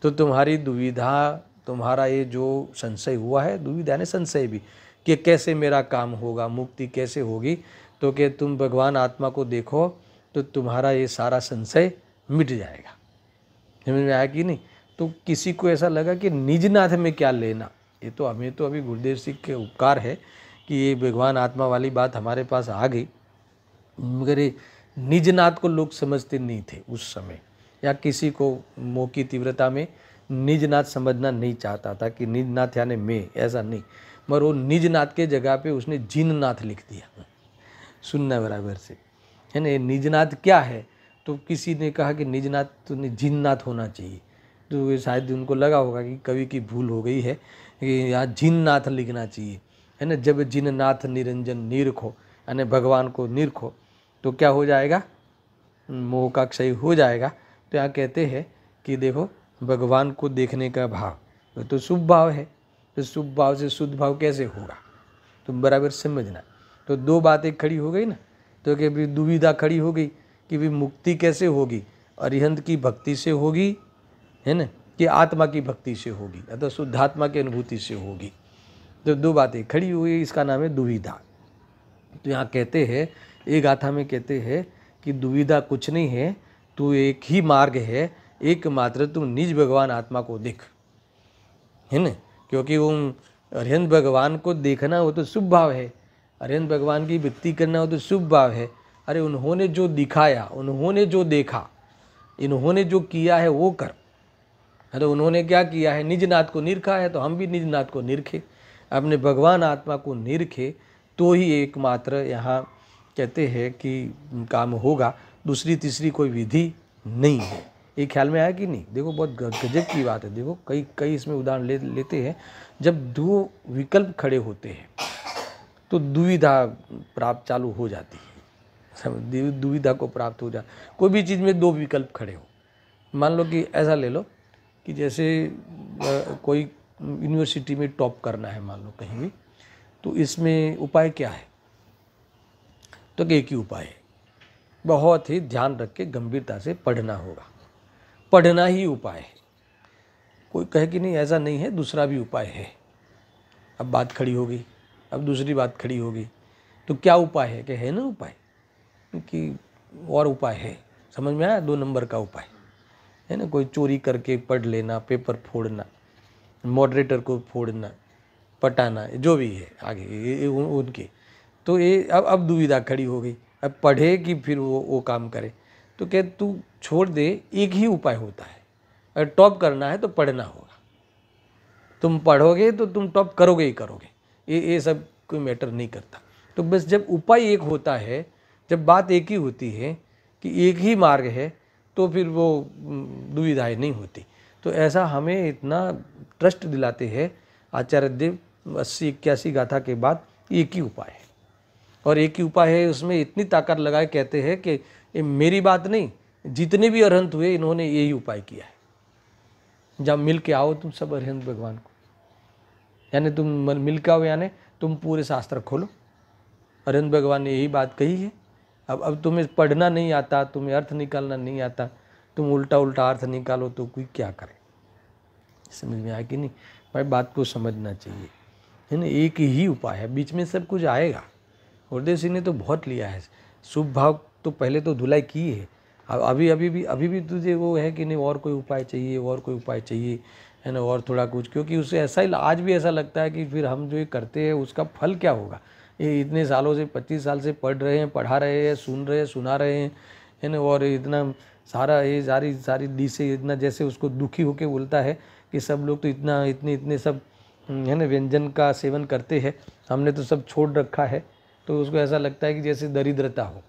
तो तुम्हारी दुविधा, तुम्हारा ये जो संशय हुआ है, दुविधा ने संशय भी कि कैसे मेरा काम होगा, मुक्ति कैसे होगी, तो कि तुम भगवान आत्मा को देखो तो तुम्हारा ये सारा संशय मिट जाएगा। समझ में आया कि नहीं? तो किसी को ऐसा लगा कि निजनाथ में क्या लेना, ये तो हमें तो अभी गुरुदेव सिंह के उपकार है कि ये भगवान आत्मा वाली बात हमारे पास आ गई, मगर ये निजनाथ को लोग समझते नहीं थे उस समय, या किसी को मोह की तीव्रता में निजनाथ समझना नहीं चाहता था कि निजनाथ यानी मैं, ऐसा नहीं, मगर वो निजनाथ के जगह पे उसने जिननाथ लिख दिया। सुनना बराबर से, है ना। निजनाथ क्या है? तो किसी ने कहा कि निजनाथ तो जिननाथ होना चाहिए, तो ये शायद उनको लगा होगा कि कवि की भूल हो गई है कि यहाँ जिननाथ लिखना चाहिए, है ना। जब जिननाथ निरंजन निरखो, यानी भगवान को निरखो, तो क्या हो जाएगा? मोह का क्षय हो जाएगा। तो यहाँ कहते हैं कि देखो भगवान को देखने का भाव तो शुभ भाव है, तो शुभ भाव से शुद्ध भाव कैसे होगा, तो बराबर समझना। तो दो बातें खड़ी हो गई ना, तो कि भी दुविधा खड़ी हो गई कि भी मुक्ति कैसे होगी, अरिहंत की भक्ति से होगी, है ना, कि आत्मा की भक्ति से होगी, अथवा शुद्धात्मा की अनुभूति से होगी। तो दो बातें खड़ी हुई, इसका नाम है दुविधा। तो यहाँ कहते हैं, एक गाथा में कहते हैं कि दुविधा कुछ नहीं है, तू एक ही मार्ग है, एकमात्र तू निज भगवान आत्मा को देख, है ना। क्योंकि वो अरिहंत भगवान को देखना वो तो शुभ भाव है, अरिहंत भगवान की भक्ति करना वो तो शुभ भाव है। अरे उन्होंने जो दिखाया, उन्होंने जो देखा, इन्होंने जो किया है वो कर। अरे उन्होंने क्या किया है, निज नाथ को निरखा है, तो हम भी निज नाथ को निरखे, अपने भगवान आत्मा को निरखे, तो ही एकमात्र यहाँ कहते हैं कि काम होगा। दूसरी तीसरी कोई विधि नहीं है। ये ख्याल में आया कि नहीं? देखो बहुत गजब की बात है। देखो कई इसमें उदाहरण लेते हैं। जब दो विकल्प खड़े होते हैं तो दुविधा प्राप्त चालू हो जाती है, दुविधा को प्राप्त हो जाती। कोई भी चीज़ में दो विकल्प खड़े हो, मान लो कि ऐसा ले लो कि जैसे कोई यूनिवर्सिटी में टॉप करना है, मान लो कहीं भी, तो इसमें उपाय क्या है? तो एक ही उपाय है, बहुत ही ध्यान रख के गंभीरता से पढ़ना होगा, पढ़ना ही उपाय है। कोई कहे कि नहीं ऐसा नहीं है, दूसरा भी उपाय है। अब बात खड़ी होगी, अब दूसरी बात खड़ी होगी, तो क्या उपाय है? कि है ना उपाय, कि और उपाय है, समझ में आया? 2 नंबर का उपाय है ना। कोई चोरी करके पढ़ लेना, पेपर फोड़ना, मॉडरेटर को फोड़ना, पटाना, जो भी है आगे उनके, तो ये अब दुविधा खड़ी हो गई। अब पढ़े कि फिर वो काम करे? तो क्या तू छोड़ दे, एक ही उपाय होता है। अगर टॉप करना है तो पढ़ना होगा, तुम पढ़ोगे तो तुम टॉप करोगे ही करोगे, ये सब कोई मैटर नहीं करता। तो बस जब उपाय एक होता है, जब बात एक ही होती है कि एक ही मार्ग है, तो फिर वो दुविधाएं नहीं होती। तो ऐसा हमें इतना ट्रस्ट दिलाते हैं आचार्य देव 80-81 गाथा के बाद, एक ही उपाय है। और एक ही उपाय है, उसमें इतनी ताकत लगाए कहते हैं कि ये मेरी बात नहीं, जितने भी अरहंत हुए इन्होंने यही उपाय किया है। जब मिल के आओ तुम सब अरहंत भगवान को, यानी तुम मिल के आओ, यानी तुम पूरे शास्त्र खोलो, अरहंत भगवान ने यही बात कही है। अब तुम्हें पढ़ना नहीं आता, तुम्हें अर्थ निकालना नहीं आता, तुम उल्टा अर्थ निकालो तो कोई क्या करे? समझ में आया कि नहीं भाई? बात को समझना चाहिए, है ना। एक ही उपाय है, बीच में सब कुछ आएगा। गुरुदेव सिंह ने तो बहुत लिया है, शुभ भाव तो पहले तो धुलाई की है। अब अभी भी तुझे वो है कि नहीं और कोई उपाय चाहिए, और कोई उपाय चाहिए, है ना, और थोड़ा कुछ, क्योंकि उससे ऐसा ही आज भी ऐसा लगता है कि फिर हम जो ये करते हैं उसका फल क्या होगा? ये इतने सालों से 25 साल से पढ़ रहे हैं, पढ़ा रहे हैं, सुन रहे हैं, सुना रहे हैं, है ना, और इतना सारा ये सारी डिशें इतना जैसे उसको दुखी होकर बोलता है कि सब लोग तो इतने सब, है ना, व्यंजन का सेवन करते हैं, हमने तो सब छोड़ रखा है। तो उसको ऐसा लगता है कि जैसे दरिद्रता हो,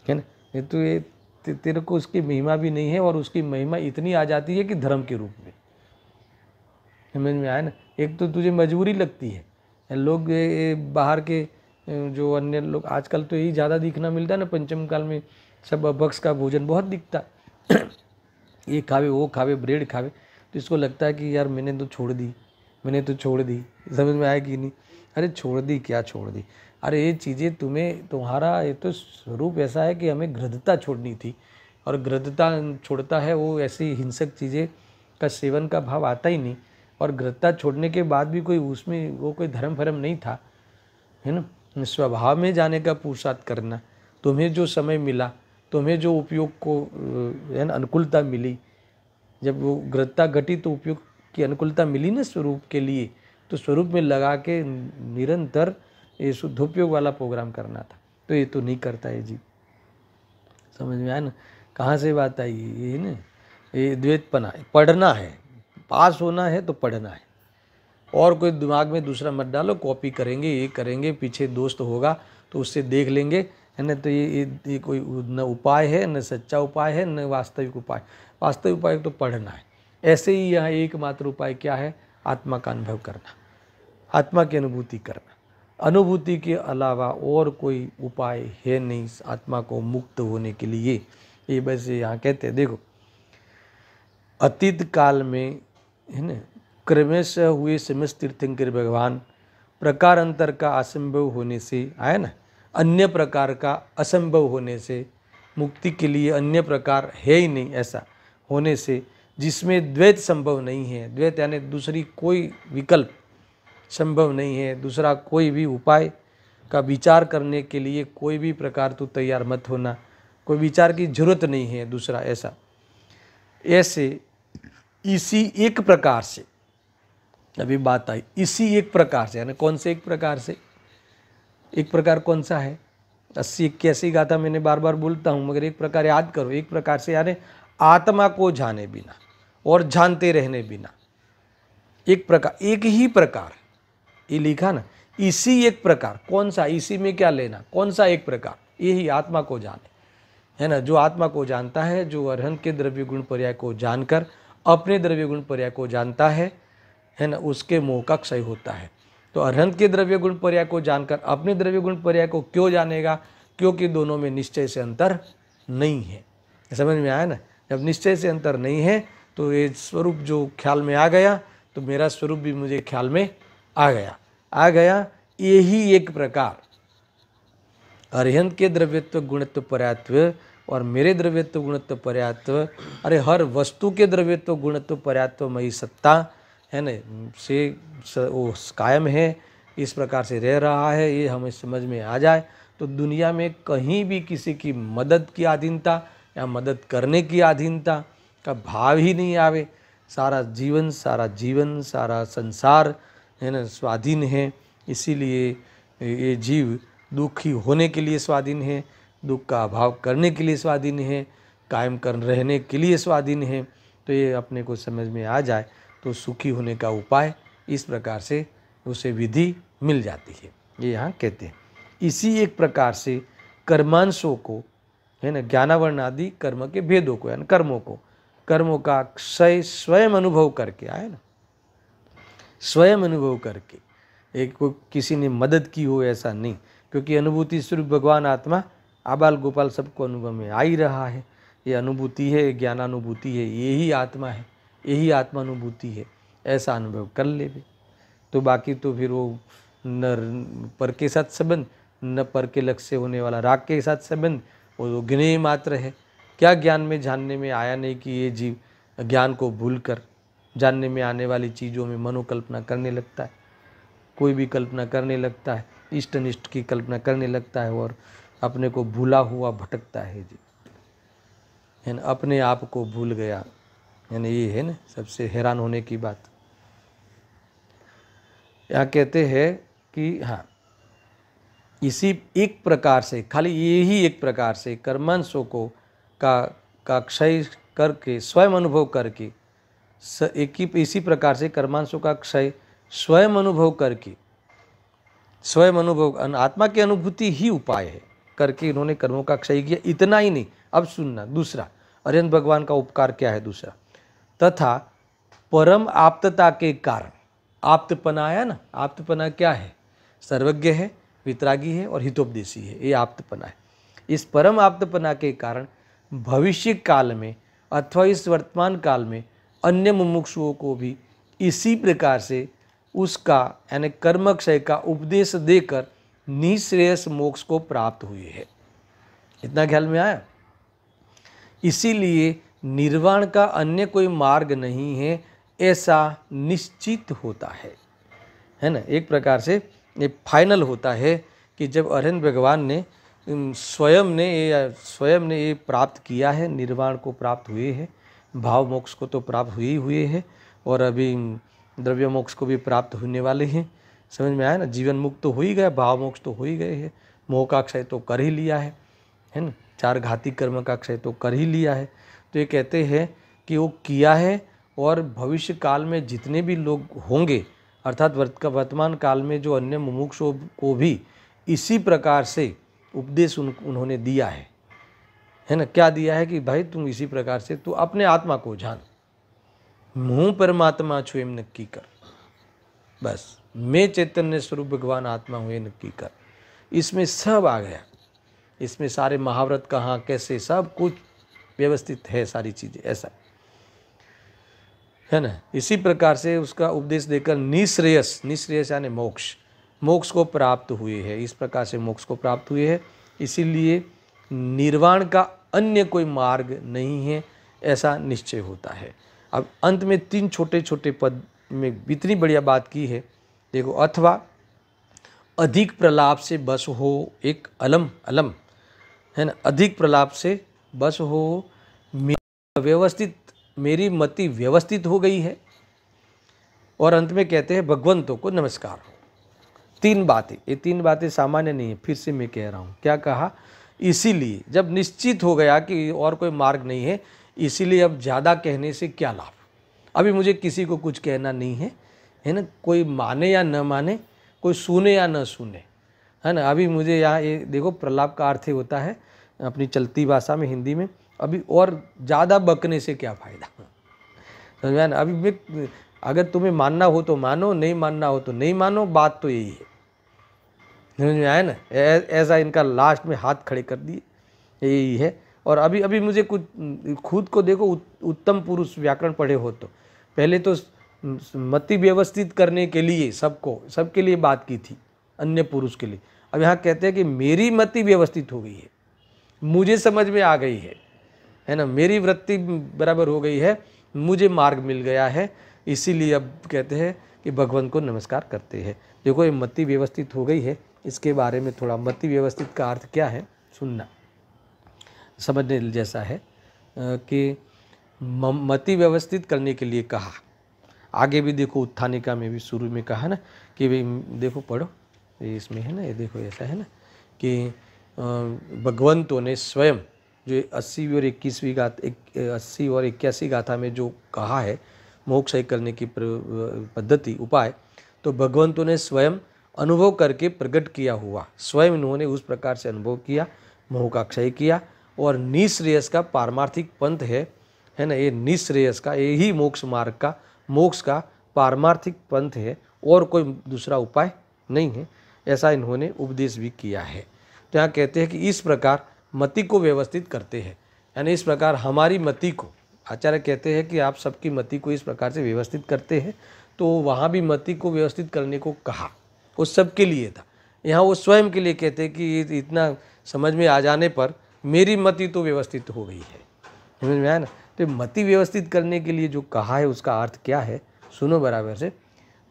है ना। ये तो ये तेरे को उसकी महिमा भी नहीं है, और उसकी महिमा इतनी आ जाती है कि धर्म के रूप में, समझ में आया ना। एक तो तुझे मजबूरी लगती है, लोग बाहर के जो अन्य लोग आजकल तो यही ज़्यादा दिखना मिलता है ना, पंचम काल में सब अभक्ष का भोजन बहुत दिखता ये खावे वो खावे, ब्रेड खावे, तो इसको लगता है कि यार मैंने तो छोड़ दी, समझ में आया कि नहीं? अरे छोड़ दी, क्या छोड़ दी? अरे ये चीज़ें तुम्हारा ये तो स्वरूप ऐसा है कि हमें घृणता छोड़नी थी, और घृणता छोड़ता है वो ऐसी हिंसक चीज़ें का सेवन का भाव आता ही नहीं। और घृणता छोड़ने के बाद भी कोई उसमें वो कोई धर्म फर्म नहीं था, है ना। स्वभाव में जाने का पुरुषार्थ करना, तुम्हें जो समय मिला, तुम्हें जो उपयोग को है ना अनुकूलता मिली, जब वो घृणता घटी तो उपयोग की अनुकूलता मिली ना स्वरूप के लिए, तो स्वरूप में लगा के निरंतर ये शुद्धोपयोग वाला प्रोग्राम करना था। तो ये तो नहीं करता है जी, समझ में आया ना। कहाँ से बात आई? ये ना, ये द्वैतपना है। पढ़ना है, पास होना है तो पढ़ना है, और कोई दिमाग में दूसरा मत डालो, कॉपी करेंगे, ये करेंगे, पीछे दोस्त होगा तो उससे देख लेंगे, है ना। तो ये कोई न उपाय है, न सच्चा उपाय है, न वास्तविक उपाय। वास्तविक उपाय तो पढ़ना है। ऐसे ही यहाँ एकमात्र उपाय क्या है? आत्मा का अनुभव करना, आत्मा की अनुभूति करना। अनुभूति के अलावा और कोई उपाय है नहीं आत्मा को मुक्त होने के लिए। ये बस यहाँ कहते हैं, देखो अतीत काल में, है ना, क्रमश हुए समस्त तीर्थंकर भगवान, प्रकार अंतर का असंभव होने से, आया ना, अन्य प्रकार का असंभव होने से, मुक्ति के लिए अन्य प्रकार है ही नहीं ऐसा होने से, जिसमें द्वैत संभव नहीं है। द्वैत यानी दूसरी कोई विकल्प संभव नहीं है, दूसरा कोई भी उपाय का विचार करने के लिए कोई भी प्रकार तो तैयार मत होना, कोई विचार की जरूरत नहीं है। दूसरा ऐसे इसी एक प्रकार से, अभी बात आई इसी एक प्रकार से, यानी कौन से एक प्रकार से, एक प्रकार कौन सा है? 80-81 गाथा मैंने बार बार बोलता हूँ, मगर एक प्रकार याद करो, एक प्रकार से यानी आत्मा को जाने बिना और जानते रहने बिना, एक प्रकार, एक ही प्रकार, ये लिखा ना, इसी एक प्रकार, कौन सा, इसी में क्या लेना, कौन सा एक प्रकार, यही आत्मा को जाने, है ना। जो आत्मा को जानता है, जो अरहंत के द्रव्य गुण पर्याय को जानकर अपने द्रव्य गुण पर्याय को जानता है ना, उसके मोह का क्षय होता है। तो अरहंत के द्रव्य गुण पर्याय को जानकर अपने द्रव्य गुण पर्याय को क्यों जानेगा? क्योंकि दोनों में निश्चय से अंतर नहीं है। समझ में आया ना? जब निश्चय से अंतर नहीं है तो ये स्वरूप जो ख्याल में आ गया, तो मेरा स्वरूप भी मुझे ख्याल में आ गया। यही एक प्रकार अरहंत के द्रव्यत्व गुणत्व पर्यायत्व और मेरे द्रव्यत्व गुणत्व पर्यायत्व, अरे हर वस्तु के द्रव्यत्व गुणत्व पर्यायत्व मई सत्ता, है ना, से वो कायम है, इस प्रकार से रह रहा है, ये हमें समझ में आ जाए तो दुनिया में कहीं भी किसी की मदद की अधीनता या मदद करने की अधीनता का भाव ही नहीं आवे। सारा जीवन सारा संसार, है ना, स्वाधीन है। इसीलिए ये जीव दुखी होने के लिए स्वाधीन है, दुख का अभाव करने के लिए स्वाधीन है, कायम कर रहने के लिए स्वाधीन है। तो ये अपने को समझ में आ जाए तो सुखी होने का उपाय इस प्रकार से उसे विधि मिल जाती है। ये यहाँ कहते हैं इसी एक प्रकार से कर्मांशों को, है ना, ज्ञानावर्ण आदि कर्म के भेदों को, यानी कर्मों का क्षय स्वयं अनुभव करके, आए ना, स्वयं अनुभव करके, एक को किसी ने मदद की हो ऐसा नहीं, क्योंकि अनुभूति स्वरूप भगवान आत्मा आबाल गोपाल सबको अनुभव में आ ही रहा है। ये अनुभूति है, ज्ञानानुभूति है, यही आत्मा है, यही आत्मानुभूति है। ऐसा अनुभव कर ले भी तो बाकी तो फिर वो न पर के साथ संबंध, न पर के लक्ष्य से होने वाला राग के साथ संबंध, वो ज्ञेय मात्र है। क्या ज्ञान में जानने में आया नहीं कि ये जीव ज्ञान को भूलकर जानने में आने वाली चीज़ों में मनोकल्पना करने लगता है, कोई भी कल्पना करने लगता है, इष्ट अनिष्ट की कल्पना करने लगता है और अपने को भूला हुआ भटकता है जी, है ना, अपने आप को भूल गया, यानी ये है ना सबसे हैरान होने की बात। यहाँ कहते हैं कि हाँ, इसी एक प्रकार से, खाली यही एक प्रकार से कर्मांशों को का क्षय करके स्वयं अनुभव करके, इसी प्रकार से कर्मांशों का क्षय स्वयं अनुभव करके, स्वयं अनुभव आत्मा की अनुभूति ही उपाय है करके इन्होंने कर्मों का क्षय किया। इतना ही नहीं, अब सुनना दूसरा, अरहंत भगवान का उपकार क्या है दूसरा, तथा परम आप्तता के कारण, आप्तपना आया ना, आप्तपना क्या है? सर्वज्ञ है, वितरागी है और हितोपदेशी है, ये आप्तपना है। इस परम आप्तपना के कारण भविष्य काल में अथवा इस वर्तमान काल में अन्य मुमुक्षुओं को भी इसी प्रकार से उसका यानी कर्मक्षय का उपदेश देकर निःश्रेयस मोक्ष को प्राप्त हुए है। इतना ख्याल में आया? इसीलिए निर्वाण का अन्य कोई मार्ग नहीं है, ऐसा निश्चित होता है ना। एक प्रकार से ये फाइनल होता है कि जब अरहंत भगवान ने स्वयं ने ये प्राप्त किया है, निर्वाण को प्राप्त हुए हैं, भाव मोक्ष को तो प्राप्त हुए हैं और अभी द्रव्य मोक्ष को भी प्राप्त होने वाले हैं। समझ में आया ना? जीवन मुक्त तो हो ही गया, भाव मोक्ष तो हो ही गए हैं, मोह का क्षय तो कर ही लिया है ना, 4 घाती कर्म का क्षय तो कर ही लिया है। तो ये कहते हैं कि वो किया है और भविष्य काल में जितने भी लोग होंगे, अर्थात वर्तमान काल में जो अन्य मुमुक्षुओं को भी इसी प्रकार से उपदेश उन्होंने दिया है ना। क्या दिया है कि भाई तुम इसी प्रकार से तू अपने आत्मा को जान, मुँह परमात्मा छुएं नक्की कर, बस मैं चैतन्य स्वरूप भगवान आत्मा हुए नक्की कर। इसमें सब आ गया, इसमें सारे महाव्रत कहाँ कैसे सब कुछ व्यवस्थित है, सारी चीज़ें ऐसा है ना। इसी प्रकार से उसका उपदेश देकर निःश्रेयस यानी मोक्ष को प्राप्त हुए हैं, इस प्रकार से मोक्ष को प्राप्त हुए हैं। इसीलिए निर्वाण का अन्य कोई मार्ग नहीं है, ऐसा निश्चय होता है। अब अंत में 3 छोटे छोटे पद में इतनी बढ़िया बात की है, देखो, अथवा अधिक प्रलाप से बस हो, एक अलम अलम है ना, अधिक प्रलाप से बस हो, मेरी मति व्यवस्थित हो गई है। और अंत में कहते हैं भगवंतों को नमस्कार हो। 3 बातें, ये 3 बातें सामान्य नहीं है, फिर से मैं कह रहा हूँ। क्या कहा? इसीलिए जब निश्चित हो गया कि और कोई मार्ग नहीं है, इसीलिए अब ज़्यादा कहने से क्या लाभ। अभी मुझे किसी को कुछ कहना नहीं है, है ना, कोई माने या न माने, कोई सुने या न सुने, है ना। अभी मुझे यहाँ ये देखो, प्रलाप का अर्थ होता है अपनी चलती भाषा में, हिंदी में, अभी और ज़्यादा बकने से क्या फ़ायदा, समझ में ना। अभी मैं, अगर तुम्हें मानना हो तो मानो, नहीं मानना हो तो नहीं मानो, बात तो यही है, समझ में आया ना। ऐसा इनका लास्ट में हाथ खड़े कर दिए, यही है। और अभी अभी मुझे कुछ खुद को देखो, उत्तम पुरुष व्याकरण पढ़े हो तो पहले तो मति व्यवस्थित करने के लिए सबके लिए बात की थी, अन्य पुरुष के लिए। अब यहाँ कहते हैं कि मेरी मति व्यवस्थित हो गई है, मुझे समझ में आ गई है ना, मेरी वृत्ति बराबर हो गई है, मुझे मार्ग मिल गया है, इसीलिए अब कहते हैं कि भगवान को नमस्कार करते हैं। देखो, ये मति व्यवस्थित हो गई है, इसके बारे में थोड़ा, मति व्यवस्थित का अर्थ क्या है सुनना, समझने जैसा है कि मति व्यवस्थित करने के लिए कहा। आगे भी देखो, उत्थानिका में भी शुरू में कहा ना कि भाई देखो, पढ़ो, इसमें है ना, ये देखो ऐसा है ना कि भगवंतों ने स्वयं जो 80 और 21वीं गाथा, 80 और 81 गाथा में जो कहा है मोक्ष करने की पद्धति, उपाय, तो भगवंतों ने स्वयं अनुभव करके प्रकट किया हुआ, स्वयं इन्होंने उस प्रकार से अनुभव किया, मोह का क्षय किया। और निःश्रेयस का पारमार्थिक पंथ है ना, ये निःश्रेयस का, यही मोक्ष मार्ग का, मोक्ष का पारमार्थिक पंथ है, और कोई दूसरा उपाय नहीं है, ऐसा इन्होंने उपदेश भी किया है। तो यहाँ कहते हैं कि इस प्रकार मति को व्यवस्थित करते हैं, यानी इस प्रकार हमारी मति को, आचार्य कहते हैं कि आप सबकी मति को इस प्रकार से व्यवस्थित करते हैं। तो वहाँ भी मति को व्यवस्थित करने को कहा, वो सबके लिए था, यहाँ वो स्वयं के लिए कहते हैं कि इतना समझ में आ जाने पर मेरी मति तो व्यवस्थित हो गई है, समझ में आया ना। तो मति व्यवस्थित करने के लिए जो कहा है उसका अर्थ क्या है, सुनो बराबर से।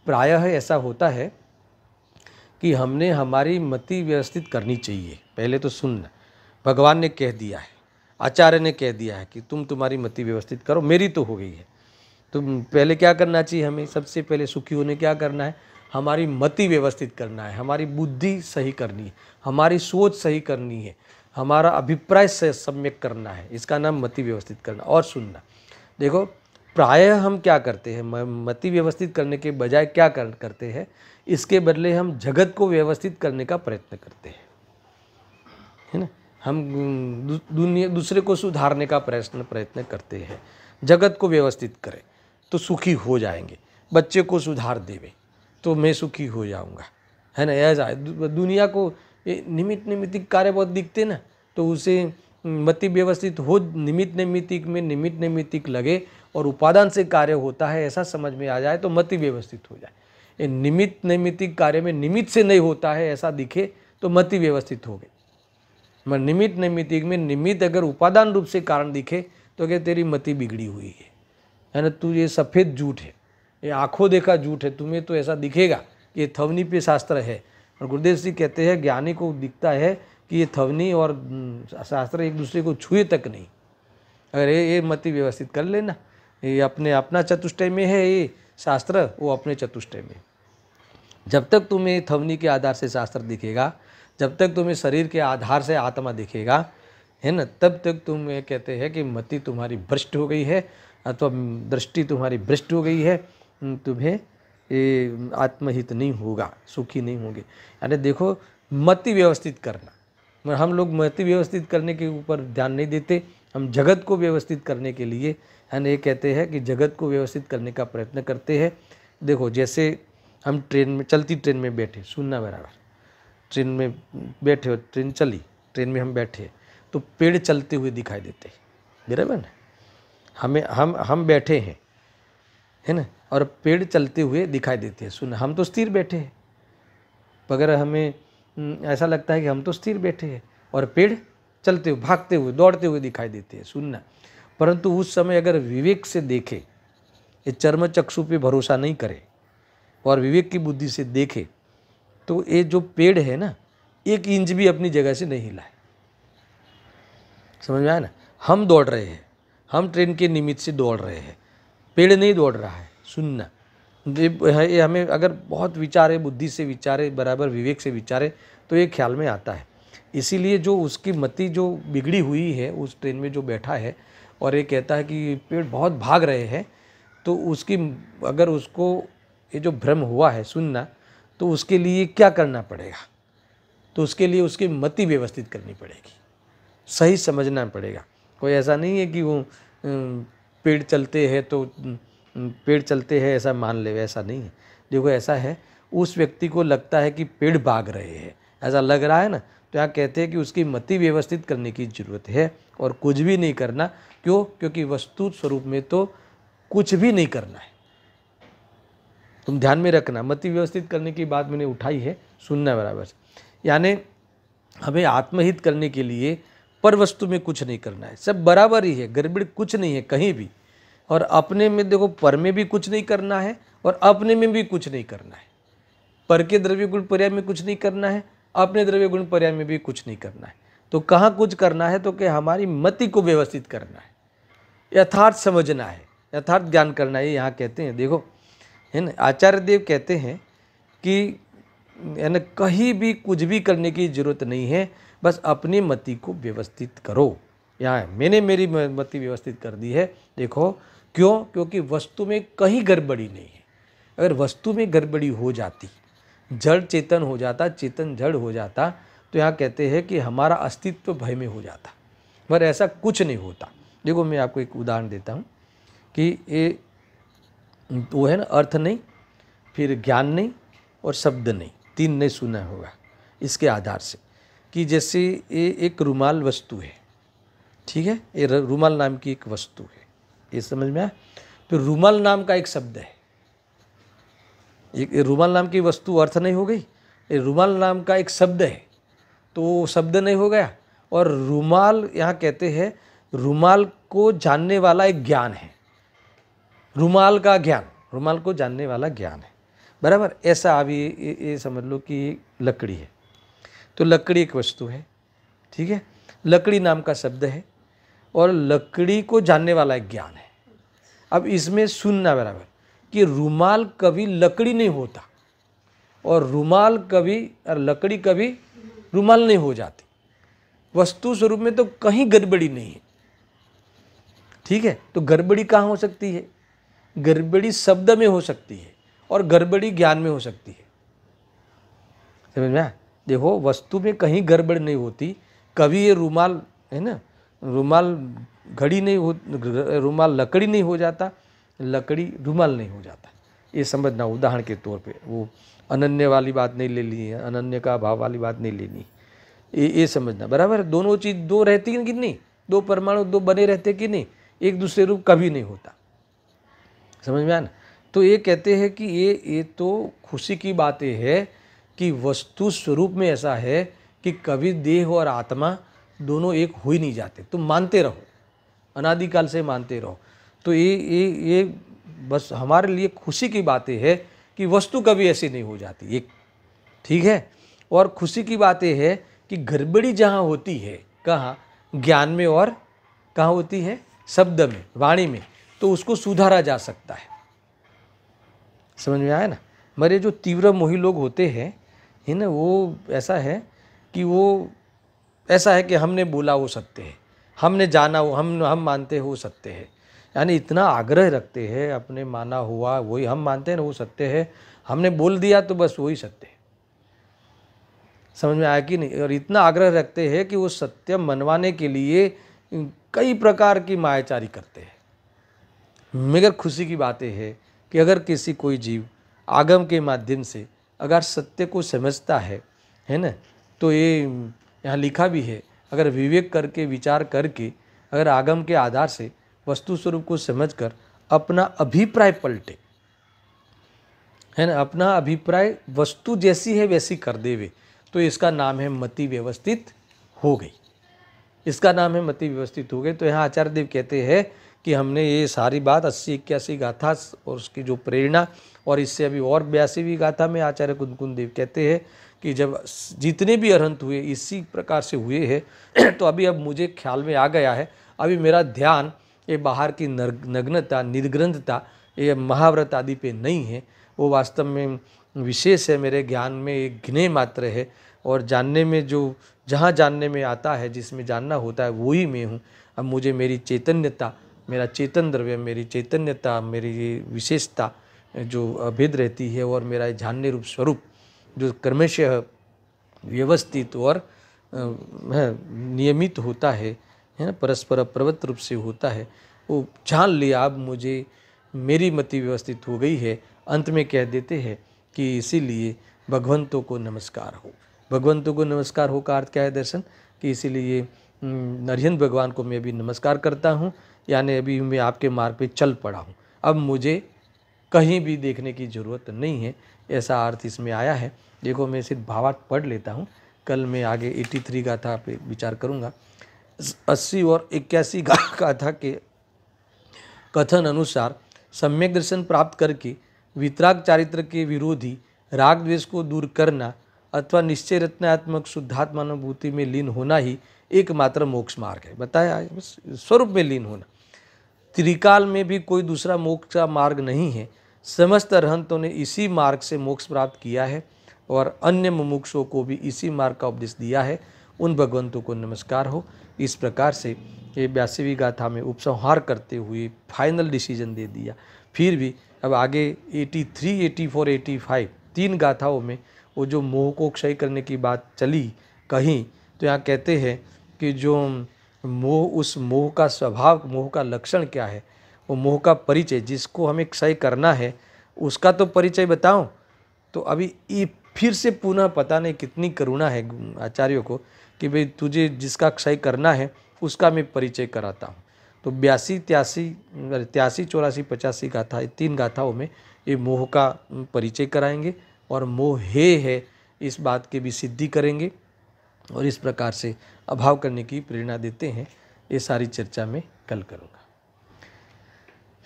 प्रायः ऐसा होता है कि हमने हमारी मति व्यवस्थित करनी चाहिए। पहले तो सुनना, भगवान ने कह दिया है, आचार्य ने कह दिया है कि तुम तुम्हारी मति व्यवस्थित करो, मेरी तो हो गई है। तो पहले क्या करना चाहिए हमें, सबसे पहले सुखी होने क्या करना है, हमारी मति व्यवस्थित करना है, हमारी बुद्धि सही करनी है, हमारी सोच सही करनी है, हमारा अभिप्राय से सम्यक करना है, इसका नाम मति व्यवस्थित करना। और सुनना, देखो प्रायः हम क्या करते हैं, मति व्यवस्थित करने के बजाय क्या करते हैं, इसके बदले हम जगत को व्यवस्थित करने का प्रयत्न करते हैं, है ना। हम दूसरे को सुधारने का प्रयत्न करते हैं, जगत को व्यवस्थित करें तो सुखी हो जाएंगे, बच्चे को सुधार देवे तो मैं सुखी हो जाऊंगा, है ना। ऐसा दुनिया को निमित्त नैमित्तिक कार्य बहुत दिखते ना, तो उसे मति व्यवस्थित हो, निमित्त नैमित्तिक लगे और उपादान से कार्य होता है, ऐसा समझ में आ जाए तो मति व्यवस्थित हो जाए। ये निमित्त नैमित्तिक कार्य में निमित्त से नहीं होता है ऐसा दिखे तो मति व्यवस्थित हो गई। निमित्त नैमित्तिक में निमित्त अगर उपादान रूप से कारण दिखे तो क्या तेरी मति बिगड़ी हुई है ना। तू ये सफ़ेद झूठ है, ये आंखों देखा झूठ है, तुम्हें तो ऐसा दिखेगा कि ये थवनी पे शास्त्र है। और गुरुदेव जी कहते हैं ज्ञानी को दिखता है कि ये थवनी और शास्त्र एक दूसरे को छुए तक नहीं। अगर ये मति व्यवस्थित कर लेना, ये अपना चतुष्टय में है ये शास्त्र, वो अपने चतुष्टय में। जब तक तुम्हें थवनी के आधार से शास्त्र दिखेगा, जब तक तुम्हें शरीर के आधार से आत्मा दिखेगा, है ना, तब तक तुम ये कहते हैं कि मति तुम्हारी भ्रष्ट हो गई है अथवा दृष्टि तुम्हारी भ्रष्ट हो गई है, तुम्हें ये आत्महित नहीं होगा, सुखी नहीं होंगे। यानी देखो मति व्यवस्थित करना, मगर हम लोग मति व्यवस्थित करने के ऊपर ध्यान नहीं देते, हम जगत को व्यवस्थित करने के लिए, यानी ये कहते हैं कि जगत को व्यवस्थित करने का प्रयत्न करते हैं। देखो जैसे हम ट्रेन में, चलती ट्रेन में बैठे, सुनना बराबर, ट्रेन में बैठे हो, ट्रेन चली, ट्रेन में हम बैठे तो पेड़ चलते हुए दिखाई देते हैं, बराबर ना। हम बैठे हैं, है ना, और पेड़ चलते हुए दिखाई देते हैं। सुन, हम तो स्थिर बैठे हैं, मगर हमें ऐसा लगता है कि हम तो स्थिर बैठे हैं और पेड़ चलते हुए, भागते हुए, दौड़ते हुए दिखाई देते हैं। सुनना, परंतु उस समय अगर विवेक से देखे, ये चर्म चक्षु पे भरोसा नहीं करे और विवेक की बुद्धि से देखे तो ये जो पेड़ है ना, 1 इंच भी अपनी जगह से नहीं हिला है। समझ में आया ना? हम दौड़ रहे हैं, हम ट्रेन के निमित्त से दौड़ रहे हैं, पेड़ नहीं दौड़ रहा है। सुनना, ये हमें अगर बहुत विचारे, बुद्धि से विचारे, बराबर विवेक से विचारे तो ये ख्याल में आता है। इसीलिए जो उसकी मति जो बिगड़ी हुई है उस ट्रेन में जो बैठा है और ये कहता है कि पेड़ बहुत भाग रहे हैं, तो उसकी अगर उसको ये जो भ्रम हुआ है, सुनना, तो उसके लिए क्या करना पड़ेगा? तो उसके लिए उसकी मति व्यवस्थित करनी पड़ेगी, सही समझना पड़ेगा। कोई ऐसा नहीं है कि वो पेड़ चलते हैं तो पेड़ चलते हैं ऐसा मान ले, ऐसा नहीं है। देखो ऐसा है, उस व्यक्ति को लगता है कि पेड़ भाग रहे हैं, ऐसा लग रहा है ना, तो यहाँ कहते हैं कि उसकी मति व्यवस्थित करने की ज़रूरत है और कुछ भी नहीं करना। क्यों? क्योंकि वस्तु स्वरूप में तो कुछ भी नहीं करना है। तुम ध्यान में रखना, मति व्यवस्थित करने की बात मैंने उठाई है, सुनना बराबर से। यानी हमें आत्महित करने के लिए पर वस्तु में कुछ नहीं करना है, सब बराबर ही है, गड़बड़ कुछ नहीं है कहीं भी। और अपने में देखो, पर में भी कुछ नहीं करना है और अपने में भी कुछ नहीं करना है। पर के द्रव्य गुण पर्याय में कुछ नहीं करना है, अपने द्रव्य गुण पर्याय में भी कुछ नहीं करना है। तो कहाँ कुछ करना है? तो कि हमारी मति को व्यवस्थित करना है, यथार्थ समझना है, यथार्थ ज्ञान करना है। यहाँ कहते हैं, देखो है ना, आचार्य देव कहते हैं कि है ना, कहीं भी कुछ भी करने की जरूरत नहीं है, बस अपनी मति को व्यवस्थित करो। यहाँ मैंने मेरी मति व्यवस्थित कर दी है। देखो क्यों? क्योंकि वस्तु में कहीं गड़बड़ी नहीं है। अगर वस्तु में गड़बड़ी हो जाती, जड़ चेतन हो जाता, चेतन जड़ हो जाता, तो यहाँ कहते हैं कि हमारा अस्तित्व भय में हो जाता, पर ऐसा कुछ नहीं होता। देखो मैं आपको एक उदाहरण देता हूँ कि ये वो है ना, अर्थ नहीं, फिर ज्ञान नहीं और शब्द नहीं, 3 नहीं सुना होगा इसके आधार से। कि जैसे ये एक रुमाल वस्तु है, ठीक है, ये रुमाल नाम की एक वस्तु है, ये समझ में आया? तो रुमाल नाम का एक शब्द है, ये रुमाल नाम की वस्तु अर्थ नहीं हो गई, ये रुमाल नाम का एक शब्द है, तो शब्द नहीं हो गया। और रुमाल, यहाँ कहते हैं रुमाल को जानने वाला एक ज्ञान है, रुमाल का ज्ञान, रुमाल को जानने वाला ज्ञान है, बराबर। ऐसा अभी ये समझ लो कि लकड़ी है, तो लकड़ी एक वस्तु है, ठीक है, लकड़ी नाम का शब्द है और लकड़ी को जानने वाला एक ज्ञान है। अब इसमें सुनना बराबर कि रुमाल कभी लकड़ी नहीं होता और रुमाल कभी और लकड़ी कभी रुमाल नहीं हो जाती। वस्तु स्वरूप में तो कहीं गड़बड़ी नहीं है, ठीक है। तो गड़बड़ी कहाँ हो सकती है? गड़बड़ी शब्द में हो सकती है और गड़बड़ी ज्ञान में हो सकती है, समझ में आया? देखो वस्तु में कहीं गड़बड़ नहीं होती। कभी ये रुमाल है ना, रुमाल घड़ी नहीं हो, रुमाल लकड़ी नहीं हो जाता, लकड़ी रुमाल नहीं हो जाता। ये समझना उदाहरण के तौर पे, वो अनन्य वाली बात नहीं ले ली है, अनन्य का भाव वाली बात नहीं लेनी, ये समझना बराबर। दोनों चीज़ दो रहती है कि नहीं, दो परमाणु दो बने रहते कि नहीं, एक दूसरे रूप कभी नहीं होता, समझ में आया ना? तो ये कहते हैं कि ये तो खुशी की बातें है कि वस्तु स्वरूप में ऐसा है कि कभी देह और आत्मा दोनों एक हो ही नहीं जाते। तुम मानते रहो, अनादिकाल से मानते रहो। तो ये बस हमारे लिए खुशी की बातें है कि वस्तु कभी ऐसी नहीं हो जाती, एक, ठीक है। और खुशी की बातें है कि गड़बड़ी जहाँ होती है, कहाँ? ज्ञान में और कहाँ होती है? शब्द में, वाणी में, तो उसको सुधारा जा सकता है, समझ में आया ना? मरे जो तीव्र मोही लोग होते हैं है ना, वो ऐसा है कि वो ऐसा है कि हमने बोला वो सत्य है, हमने जाना वो हम मानते हो सत्य है, यानी इतना आग्रह रखते हैं, अपने माना हुआ वही हम मानते हैं ना, वो सत्य है, हमने बोल दिया तो बस वही सत्य है, समझ में आया कि नहीं? और इतना आग्रह रखते हैं कि वो सत्य मनवाने के लिए कई प्रकार की मायाचारी करते हैं। मगर खुशी की बातें है कि अगर किसी कोई जीव आगम के माध्यम से अगर सत्य को समझता है ना, तो ये यहाँ लिखा भी है, अगर विवेक करके विचार करके अगर आगम के आधार से वस्तु स्वरूप को समझकर अपना अभिप्राय पलटे, है ना, अपना अभिप्राय वस्तु जैसी है वैसी कर देवे, तो इसका नाम है मति व्यवस्थित हो गई, इसका नाम है मति व्यवस्थित हो गई। तो यहाँ आचार्य देव कहते हैं कि हमने ये सारी बात 80-81 गाथा और उसकी जो प्रेरणा, और इससे अभी और 82वीं गाथा में आचार्य कुंदकुंद देव कहते हैं कि जब जितने भी अरहंत हुए इसी प्रकार से हुए हैं तो अभी अब मुझे ख्याल में आ गया है, अभी मेरा ध्यान ये बाहर की नग्नता, निर्ग्रंथता, ये महाव्रत आदि पे नहीं है, वो वास्तव में विशेष है, मेरे ज्ञान में एक गिने मात्र है, और जानने में जो जहाँ जानने में आता है, जिसमें जानना होता है वही मैं हूँ। अब मुझे मेरी चैतन्यता, मेरा चेतन द्रव्य, मेरी चैतन्यता, मेरी ये विशेषता जो अभेद रहती है, और मेरा जानने रूप स्वरूप जो क्रमशः व्यवस्थित और नियमित होता है ना, परस्पर प्रवृत्त रूप से होता है, वो जान लिया। अब मुझे मेरी मति व्यवस्थित हो गई है। अंत में कह देते हैं कि इसीलिए भगवंतों को नमस्कार हो। भगवंतों को नमस्कार हो का अर्थ क्या है दर्शन, कि इसीलिए अरिहंत भगवान को मैं भी नमस्कार करता हूँ, यानी अभी मैं आपके मार्ग पे चल पड़ा हूँ, अब मुझे कहीं भी देखने की ज़रूरत नहीं है, ऐसा अर्थ इसमें आया है। देखो मैं सिर्फ भावार्थ पढ़ लेता हूँ, कल मैं आगे 83 गाथा पे विचार करूँगा। 80 और 81 गाथा के कथन अनुसार सम्यक दर्शन प्राप्त करके वितराग चारित्र के विरोधी राग द्वेष को दूर करना अथवा निश्चय रत्नात्मक शुद्धात्मानुभूति में लीन होना ही एकमात्र मोक्ष मार्ग है। बताया, बस स्वरूप में लीन होना। त्रिकाल में भी कोई दूसरा मोक्ष का मार्ग नहीं है। समस्त अरहंतों ने इसी मार्ग से मोक्ष प्राप्त किया है और अन्य मुमुक्षुओं को भी इसी मार्ग का उपदेश दिया है। उन भगवंतों को नमस्कार हो। इस प्रकार से ये 82वीं गाथा में उपसंहार करते हुए फाइनल डिसीजन दे दिया। फिर भी अब आगे 83, 84, 85 तीन गाथाओं में वो जो मोह को क्षय करने की बात चली कहीं, तो यहाँ कहते हैं कि जो मोह, उस मोह का स्वभाव, मोह का लक्षण क्या है, वो मोह का परिचय जिसको हमें क्षय करना है उसका तो परिचय बताओ। तो अभी ये फिर से पुनः पता नहीं कितनी करुणा है आचार्यों को कि भाई तुझे जिसका क्षय करना है उसका मैं परिचय कराता हूँ। तो 82, 83, 84, 85 गाथा, तीन गाथाओं में ये मोह का परिचय कराएंगे और मोह है इस बात की भी सिद्धि करेंगे, और इस प्रकार से अभाव करने की प्रेरणा देते हैं। ये सारी चर्चा मैं कल करूँगा।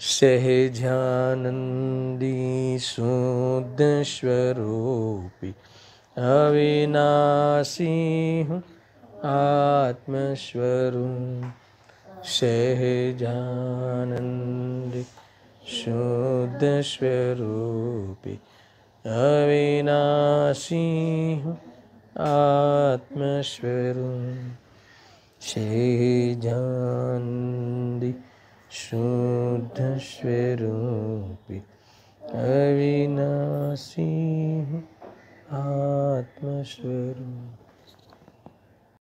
सहजानंदी शुद्ध स्वरूपी अविनाशी हूँ आत्मस्वरूप। सहजानंदी शुद्ध स्वरूपी अविनाशी हूँ आत्मस्वरूप। सहजानंदी शुद्ध स्वरूपी अविनाशी हूँ आत्मस्वरूप।